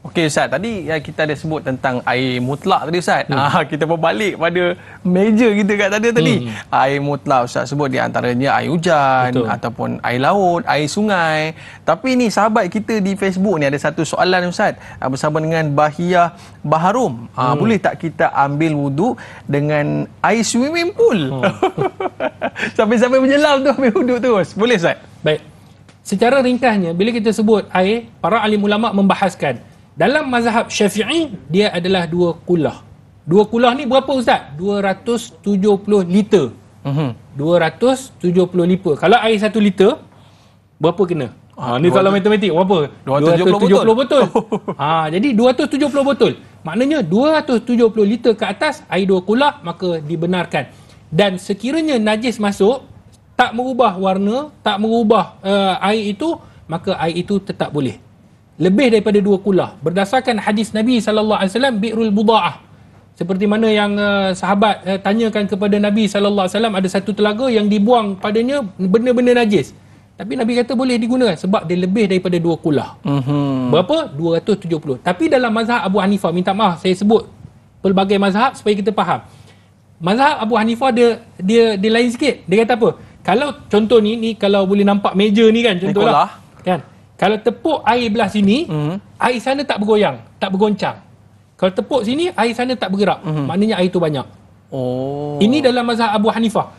Okey Ustaz, tadi kita ada sebut tentang air mutlak tadi Ustaz. Kita berbalik pada meja kita kat tadi. Air mutlak Ustaz sebut di antaranya air hujan. Betul. Ataupun air laut, air sungai. Tapi ni sahabat kita di Facebook ni ada satu soalan Ustaz bersama dengan Bahiyah Baharum. Boleh tak kita ambil wuduk dengan air swimming pool? Sampai-sampai menyelam tu ambil wuduk terus. Boleh Ustaz? Baik. Secara ringkasnya, bila kita sebut air, para alim ulama membahaskan dalam mazhab Syafi'i, dia adalah 2 kulah. 2 kulah ni berapa Ustaz? 270 liter. 270 liter. Kalau air 1 liter, berapa kena? Ni kalau matematik, berapa? 270 botol. Jadi 270 botol. Maknanya 270 liter ke atas, air 2 kulah, maka dibenarkan. Dan sekiranya najis masuk, tak merubah warna, tak merubah air itu, maka air itu tetap boleh. Lebih daripada 2 kulah. Berdasarkan hadis Nabi SAW, Bi'rul Buda'ah. Seperti mana yang sahabat tanyakan kepada Nabi SAW, ada satu telaga yang dibuang padanya benda-benda najis. Tapi Nabi kata boleh digunakan sebab dia lebih daripada 2 kulah. Berapa? 270. Tapi dalam mazhab Abu Hanifah, minta maaf saya sebut pelbagai mazhab supaya kita faham. Mazhab Abu Hanifah dia lain sikit. Dia kata apa? Kalau contoh ni kalau boleh nampak meja ni kan, contohlah. Kan? Kalau tepuk air belah sini, air sana tak bergoyang, tak bergoncang. Kalau tepuk sini, air sana tak bergerak. Maknanya air tu banyak. Ini dalam mazhab Abu Hanifah.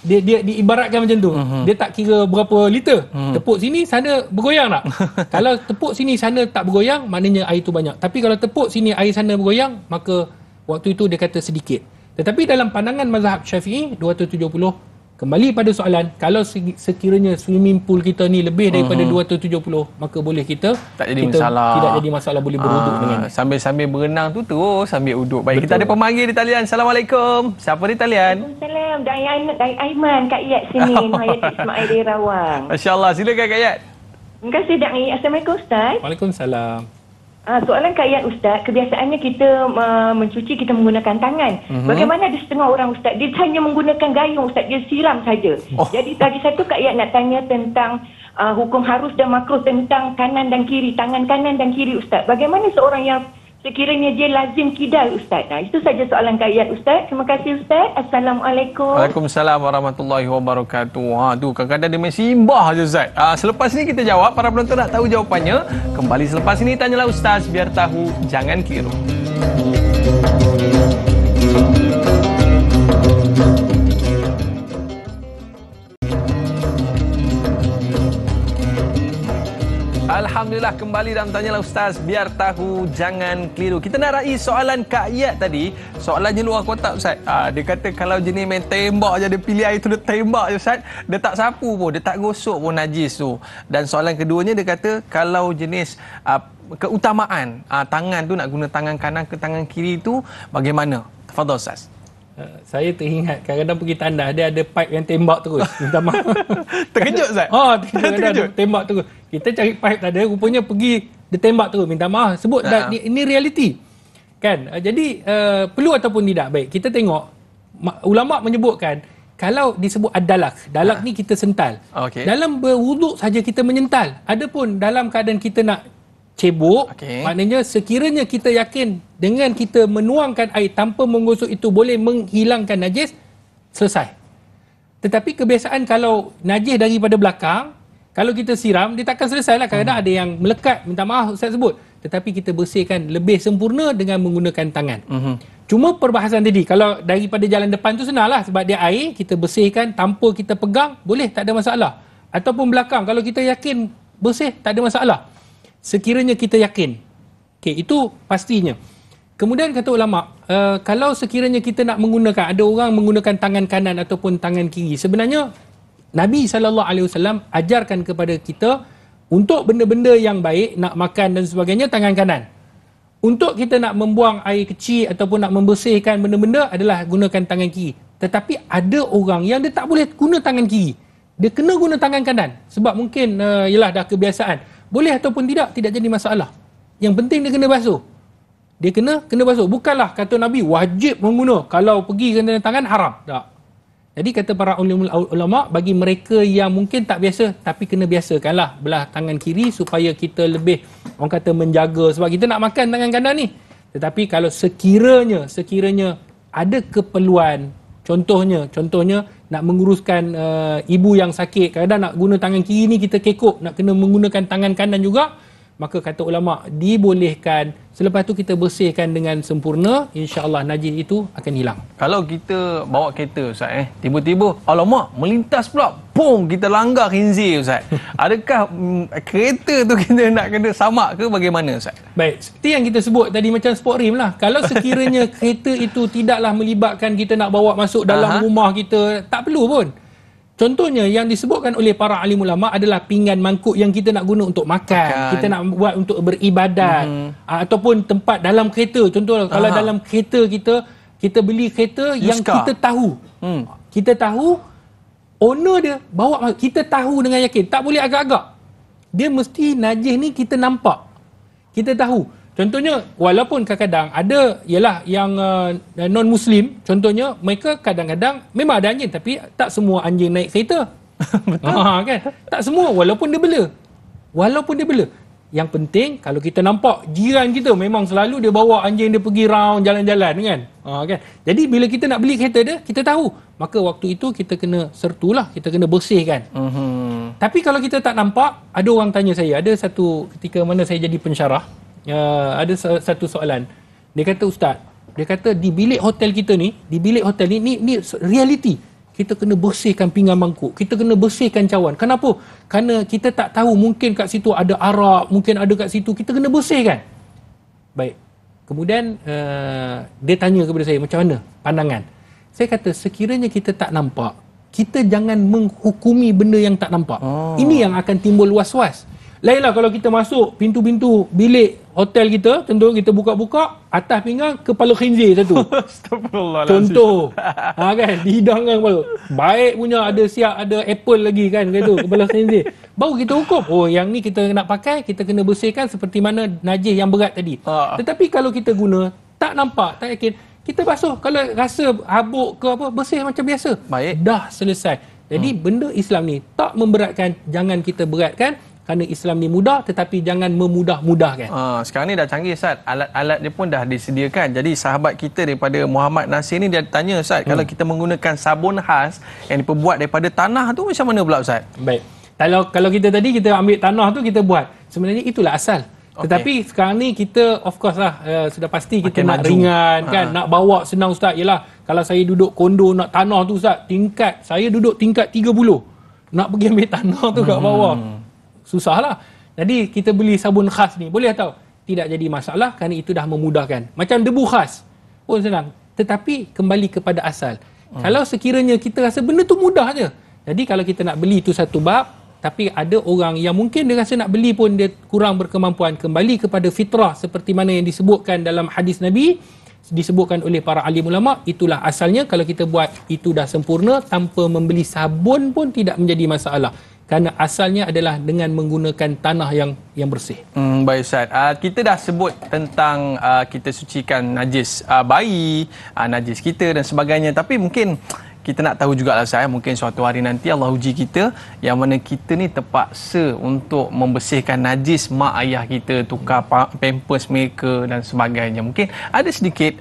Dia diibaratkan macam tu. Dia tak kira berapa liter. Tepuk sini, sana bergoyang tak? Kalau tepuk sini, sana tak bergoyang, maknanya air tu banyak. Tapi kalau tepuk sini, air sana bergoyang, maka waktu itu dia kata sedikit. Tetapi dalam pandangan mazhab Syafi'i, 270. Kembali pada soalan, kalau sekiranya swimming pool kita ni lebih daripada 270, maka boleh kita tak jadi masalah. Tidak jadi masalah, boleh beruduk dengan sambil berenang tu terus sambil uduk. Baik, betul. Kita ada pemanggil di talian. Assalamualaikum. Siapa di talian? Waalaikumsalam. Dai Aiman Kak Iyat sini. Hayat Ismail dari Rawang. Masya-Allah. Silakan Kak Iyat. Terima kasih Dai. Assalamualaikum Ustaz. Waalaikumsalam. Soalan Kak Iyat Ustaz, kebiasaannya kita mencuci kita menggunakan tangan. Bagaimana ada setengah orang Ustaz, dia hanya menggunakan gayung Ustaz, dia siram saja. Jadi lagi satu Kak Iyat nak tanya tentang hukum harus dan makruh tentang kanan dan kiri, tangan kanan dan kiri Ustaz. Bagaimana seorang yang sekiranya dia lazim kidal Ustaz? Itu saja soalan Kak Iyat Ustaz. Terima kasih Ustaz. Assalamualaikum. Waalaikumsalam warahmatullahi wabarakatuh. Tu kadang-kadang dia main simbah je Ustaz. Selepas ni kita jawab, para penonton nak tahu jawapannya. Kembali selepas ini, tanyalah Ustaz, biar tahu jangan keliru. Alhamdulillah, kembali dalam Tanyalah Ustaz, biar tahu jangan keliru. Kita nak raih soalan Kak Iyat tadi. Soalannya luar kotak Ustaz. Dia kata kalau jenis main tembak je, dia pilih air tu, dia tembak je Ustaz. Dia tak sapu pun, dia tak gosok pun najis tu. Dan soalan keduanya dia kata kalau jenis keutamaan tangan tu, nak guna tangan kanan ke tangan kiri tu bagaimana? Tafadhal Ustaz. Saya teringat kadang-kadang pergi tandas, dia ada pipe yang tembak terus. Minta maaf. Terkejut Ustaz? Terkejut. Tembak terus. Kita cari pipe tak ada, rupanya pergi dia tembak terus. Minta maaf. Sebut ini realiti. Kan? Jadi perlu ataupun tidak? Baik, kita tengok ulama menyebutkan kalau disebut ad-dalak, dalak ni kita sental. Okey. Dalam berwuduk saja kita menyental. Adapun dalam keadaan kita nak cebok, maknanya sekiranya kita yakin dengan kita menuangkan air tanpa menggosok itu boleh menghilangkan najis, selesai. Tetapi kebiasaan kalau najis daripada belakang, kalau kita siram, dia takkan selesai lah. Kadang-kadang ada yang melekat, minta maaf Ustaz sebut. Tetapi kita bersihkan lebih sempurna dengan menggunakan tangan. Cuma perbahasan tadi, kalau daripada jalan depan tu senang lah. Sebab dia air, kita bersihkan tanpa kita pegang, boleh, tak ada masalah. Ataupun belakang, kalau kita yakin bersih, tak ada masalah. Sekiranya kita yakin. Okey, itu pastinya. Kemudian kata ulama, kalau sekiranya kita nak menggunakan, ada orang menggunakan tangan kanan ataupun tangan kiri, sebenarnya Nabi SAW ajarkan kepada kita untuk benda-benda yang baik, nak makan dan sebagainya, tangan kanan. Untuk kita nak membuang air kecil ataupun nak membersihkan benda-benda adalah gunakan tangan kiri. Tetapi ada orang yang dia tak boleh guna tangan kiri. Dia kena guna tangan kanan. Sebab mungkin ialah dah kebiasaan. Boleh ataupun tidak jadi masalah. Yang penting dia kena basuh. Dia kena basuh. Bukanlah kata Nabi wajib mengguna. Kalau pergi kena tangan haram. Tak. Jadi kata para ulama, bagi mereka yang mungkin tak biasa, tapi kena biasakanlah belah tangan kiri supaya kita lebih, orang kata, menjaga. Sebab kita nak makan tangan kanan ni. Tetapi kalau sekiranya ada keperluan, contohnya nak menguruskan ibu yang sakit, kadang-kadang nak guna tangan kiri ni kita kekok, nak kena menggunakan tangan kanan juga, maka kata ulama dibolehkan. Selepas tu kita bersihkan dengan sempurna, insya-Allah najis itu akan hilang. Kalau kita bawa kereta Ustaz, tiba-tiba alamak melintas pula, pong, kita langgar khinzir Ustaz. Adakah kereta tu kita nak kena samak ke bagaimana Ustaz? Baik, seperti yang kita sebut tadi macam sport rim lah. Kalau sekiranya kereta itu tidaklah melibatkan kita nak bawa masuk dalam rumah kita, tak perlu pun. Contohnya yang disebutkan oleh para alim ulama adalah pinggan mangkuk yang kita nak guna untuk makan. Kita nak buat untuk beribadat. Ataupun tempat dalam kereta. Contohnya kalau dalam kereta kita beli kereta yang kita tahu. Kita tahu owner dia bawa, kita tahu dengan yakin. Tak boleh agak-agak. Dia mesti najis ni kita nampak. Kita tahu. Contohnya, walaupun kadang-kadang ada ialah yang non-Muslim, contohnya mereka kadang-kadang memang ada anjing, tapi tak semua anjing naik kereta. Kan? Tak semua, walaupun dia bela. Yang penting, kalau kita nampak jiran kita memang selalu dia bawa anjing dia pergi round jalan-jalan kan. Kan? Jadi bila kita nak beli kereta dia, kita tahu. Maka waktu itu kita kena sertulah, kita kena bersihkan. Tapi kalau kita tak nampak, ada orang tanya saya, ada satu ketika mana saya jadi pensyarah, ada satu soalan. Dia kata, Ustaz, dia kata di bilik hotel kita ni, ni reality. Kita kena bersihkan pinggan mangkuk, kita kena bersihkan cawan. Kenapa? Kerana kita tak tahu, mungkin kat situ ada arak, mungkin ada kat situ, kita kena bersihkan. Baik. Kemudian dia tanya kepada saya, macam mana pandangan? Saya kata, sekiranya kita tak nampak, kita jangan menghukumi benda yang tak nampak. Ini yang akan timbul was-was. Lainlah kalau kita masuk pintu-pintu bilik hotel kita, contoh kita buka-buka, atas pinggang kepala khinzir satu. Astagfirullahaladzim. Contoh. Kan, dihidangkan kepala. Baik punya, ada siap, ada apple lagi kan, gitu, kepala khinzir. Baru kita hukum, oh yang ni kita nak pakai, kita kena bersihkan seperti mana najis yang berat tadi. Tetapi kalau kita guna, tak nampak, tak yakin, kita basuh. Kalau rasa habuk ke apa, bersih macam biasa. Baik. Dah selesai. Jadi benda Islam ni tak memberatkan, jangan kita beratkan. Kerana Islam ni mudah, tetapi jangan memudah-mudahkan. Sekarang ni dah canggih Ustaz. Alat-alat dia pun dah disediakan. Jadi sahabat kita daripada Muhammad Nasir ni dia tanya Ustaz, kalau kita menggunakan sabun khas yang diperbuat daripada tanah tu macam mana pula Ustaz? Baik. Kalau kita tadi kita ambil tanah tu kita buat. Sebenarnya itulah asal. Tetapi sekarang ni kita of course lah sudah pasti kita makin nak maju. ringan kan, nak bawa senang Ustaz. Yalah, kalau saya duduk kondo nak tanah tu Ustaz, saya duduk tingkat 30. Nak pergi ambil tanah tu kat bawah. Susahlah. Jadi kita beli sabun khas ni, boleh tahu? Tidak jadi masalah kerana itu dah memudahkan. Macam debu khas pun senang. Tetapi kembali kepada asal. Kalau sekiranya kita rasa benda tu mudah je. Jadi kalau kita nak beli itu satu bab, tapi ada orang yang mungkin dia rasa nak beli pun dia kurang berkemampuan, kembali kepada fitrah seperti mana yang disebutkan dalam hadis Nabi, disebutkan oleh para alim ulama, itulah asalnya. Kalau kita buat itu dah sempurna, tanpa membeli sabun pun tidak menjadi masalah. kerana asalnya adalah dengan menggunakan tanah yang bersih. Baik Ustaz. Kita dah sebut tentang kita sucikan najis bayi, najis kita dan sebagainya. Tapi mungkin kita nak tahu jugalah Ustaz, mungkin suatu hari nanti Allah uji kita yang mana kita ni terpaksa untuk membersihkan najis mak ayah kita, tukar pampers mereka dan sebagainya. Mungkin ada sedikit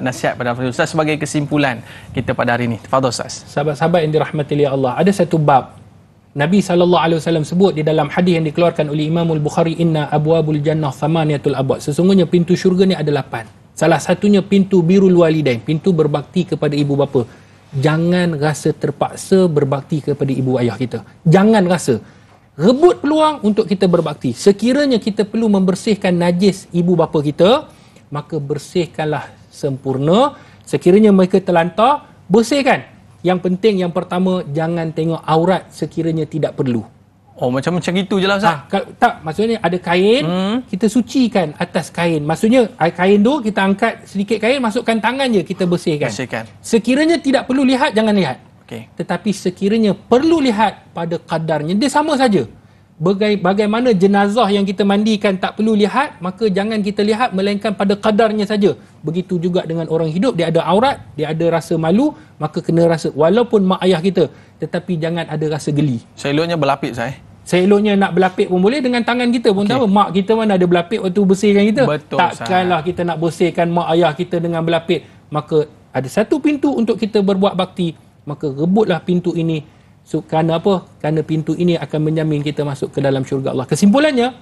nasihat pada Ustaz sebagai kesimpulan kita pada hari ini. Tafadhal Ustaz. Sahabat-sahabat yang dirahmati oleh Allah, ada satu bab Nabi SAW sebut di dalam hadis yang dikeluarkan oleh Imam Al-Bukhari, inna abwabul jannah thamaniyatul abwab. Sesungguhnya pintu syurga ni ada 8. Salah satunya pintu birrul walidain, pintu berbakti kepada ibu bapa. Jangan rasa terpaksa berbakti kepada ibu ayah kita. Jangan rasa. Rebut peluang untuk kita berbakti. Sekiranya kita perlu membersihkan najis ibu bapa kita, maka bersihkanlah sempurna. Sekiranya mereka terlantar, bersihkan. Yang penting, yang pertama, jangan tengok aurat sekiranya tidak perlu. Oh, macam itu je lah Ustaz? Tak, maksudnya ada kain, kita sucikan atas kain. Maksudnya, kain tu kita angkat sedikit kain, masukkan tangan je, kita bersihkan. Sekiranya tidak perlu lihat, jangan lihat. Okay. Tetapi sekiranya perlu lihat pada kadarnya, dia sama saja. Bagaimana jenazah yang kita mandikan tak perlu lihat, maka jangan kita lihat melainkan pada kadarnya saja. Begitu juga dengan orang hidup, dia ada aurat, dia ada rasa malu, maka kena rasa walaupun mak ayah kita, tetapi jangan ada rasa geli. Seeloknya berlapik saya. Seeloknya nak berlapik pun boleh dengan tangan kita pun tahu. Mak kita mana ada berlapik waktu bersihkan kita. Betul, takkanlah kita nak bersihkan mak ayah kita dengan berlapik. Maka ada satu pintu untuk kita berbuat bakti, maka rebutlah pintu ini. Kerana apa? Kerana pintu ini akan menjamin kita masuk ke dalam syurga Allah. Kesimpulannya,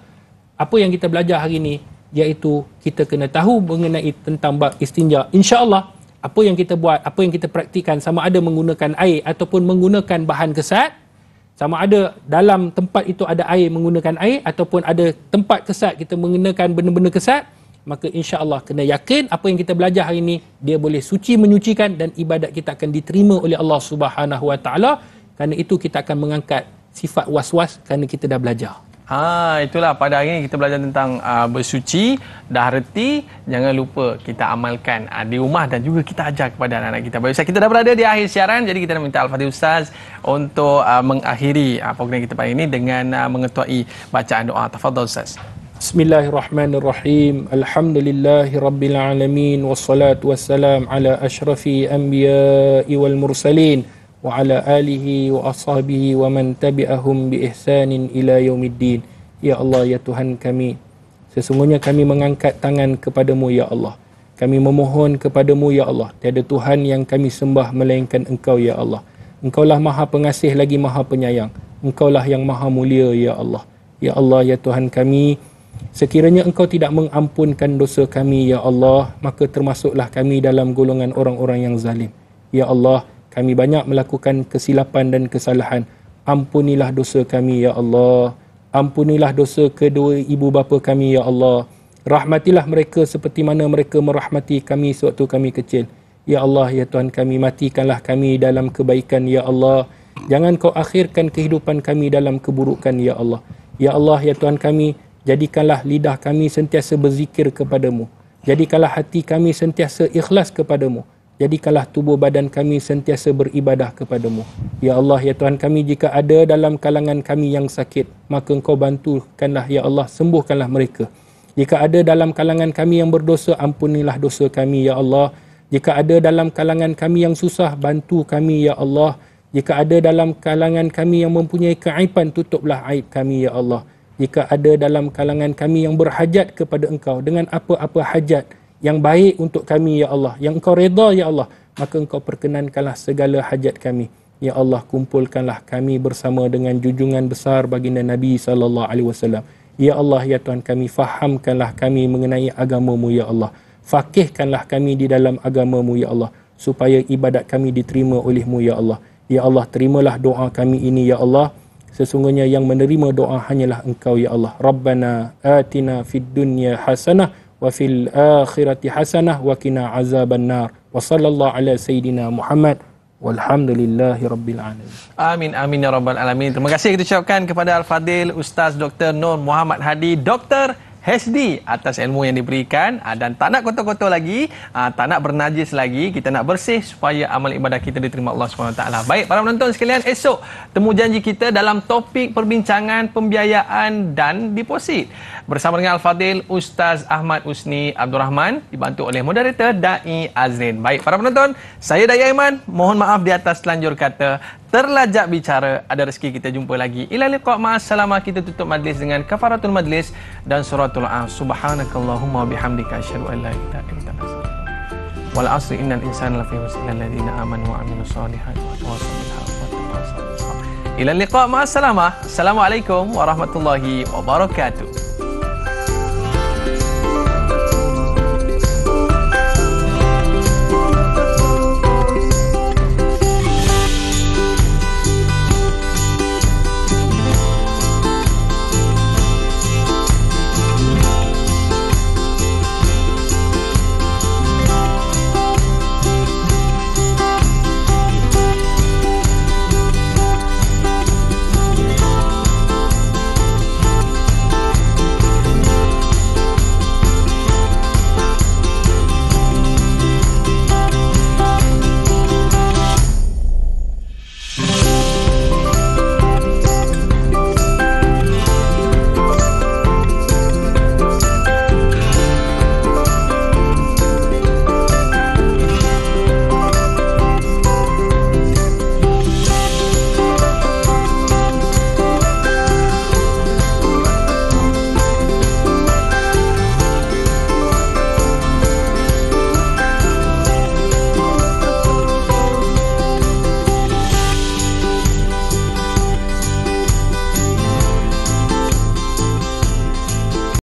apa yang kita belajar hari ini, iaitu kita kena tahu mengenai tentang bab istinja. InsyaAllah, apa yang kita buat, apa yang kita praktikan, sama ada menggunakan air ataupun menggunakan bahan kesat, sama ada dalam tempat itu ada air, menggunakan air, ataupun ada tempat kesat, kita menggunakan benda-benda kesat, maka insya-Allah kena yakin apa yang kita belajar hari ini, dia boleh suci menyucikan dan ibadat kita akan diterima oleh Allah Subhanahu Wa Taala. Kerana itu kita akan mengangkat sifat was-was kerana kita dah belajar. Itulah pada hari ini kita belajar tentang bersuci, dah reti, jangan lupa kita amalkan di rumah dan juga kita ajar kepada anak-anak kita. Baik Ustaz, kita dah berada di akhir siaran, jadi kita nak minta Al-Fadhil Ustaz untuk mengakhiri program kita pada ini dengan mengetuai bacaan doa. Tafadhal Ustaz. Bismillahirrahmanirrahim. Alhamdulillahirabbil alamin wassalatu wassalam ala asyrafil anbiya'i wal mursalin wa ala alihi wa ashabihi wa man tabi'ahum bi ihsanin ila yaumiddin. Ya Allah, ya Tuhan kami, sesungguhnya kami mengangkat tangan kepadamu ya Allah. Kami memohon kepadamu ya Allah, tiada Tuhan yang kami sembah melainkan Engkau ya Allah. Engkaulah Maha Pengasih lagi Maha Penyayang. Engkaulah yang Maha Mulia ya Allah. Ya Allah, ya Tuhan kami, sekiranya Engkau tidak mengampunkan dosa kami ya Allah, maka termasuklah kami dalam golongan orang-orang yang zalim. Ya Allah, kami banyak melakukan kesilapan dan kesalahan. Ampunilah dosa kami ya Allah. Ampunilah dosa kedua ibu bapa kami ya Allah. Rahmatilah mereka seperti mana mereka merahmati kami sewaktu kami kecil. Ya Allah, ya Tuhan kami, matikanlah kami dalam kebaikan ya Allah. Jangan Kau akhirkan kehidupan kami dalam keburukan ya Allah. Ya Allah, ya Tuhan kami, jadikanlah lidah kami sentiasa berzikir kepadamu. Jadikanlah hati kami sentiasa ikhlas kepadamu. Jadikanlah tubuh badan kami sentiasa beribadah kepadamu. Ya Allah, ya Tuhan kami, jika ada dalam kalangan kami yang sakit, maka Engkau bantukanlah ya Allah, sembuhkanlah mereka. Jika ada dalam kalangan kami yang berdosa, ampunilah dosa kami ya Allah. Jika ada dalam kalangan kami yang susah, bantu kami ya Allah. Jika ada dalam kalangan kami yang mempunyai keaiban, tutuplah aib kami ya Allah. Jika ada dalam kalangan kami yang berhajat kepada Engkau dengan apa-apa hajat yang baik untuk kami ya Allah, yang Engkau redha ya Allah, maka Engkau perkenankanlah segala hajat kami. Ya Allah, kumpulkanlah kami bersama dengan junjungan besar baginda Nabi SAW. Ya Allah, ya Tuhan kami, fahamkanlah kami mengenai agama-Mu ya Allah. Faqihkanlah kami di dalam agama-Mu ya Allah, supaya ibadat kami diterima oleh-Mu ya Allah. Ya Allah, terimalah doa kami ini ya Allah. Sesungguhnya yang menerima doa hanyalah Engkau ya Allah. Rabbana atina fid dunya hasanah wa fil akhirati hasanah wa qina azabannar. Wa sallallahu ala sayidina Muhammad walhamdulillahi rabbil alamin. Amin amin ya rabbal alamin. Terima kasih kita ucapkan kepada Al-Fadhil Ustaz Dr. Nur Muhammad Hadi, Doktor HD atas ilmu yang diberikan, dan tak nak kotor-kotor lagi, tak nak bernajis lagi, kita nak bersih supaya amal ibadah kita diterima Allah SWT. Baik para penonton sekalian, esok temu janji kita dalam topik perbincangan pembiayaan dan deposit bersama dengan Al-Fadil Ustaz Ahmad Usni Abdul Rahman, dibantu oleh moderator Dai Azrin. Baik para penonton, saya Dai Aiman, mohon maaf di atas telanjur kata, terlajak bicara. Ada rezeki kita jumpa lagi. Ila liqa, ma'assalamah. Kita tutup majlis dengan kafaratul majlis dan suratul Subhanakallahumma bihamdika asyhadu an la ilaha illa anta astaghfiruka wal asri innal insana lafi khusr illa alladziina amanu wa amilus solihati wa tawassaw bil haqqi wa tawassaw bis sabr. Ila liqa, ma'assalamah. Assalamualaikum warahmatullahi wabarakatuh.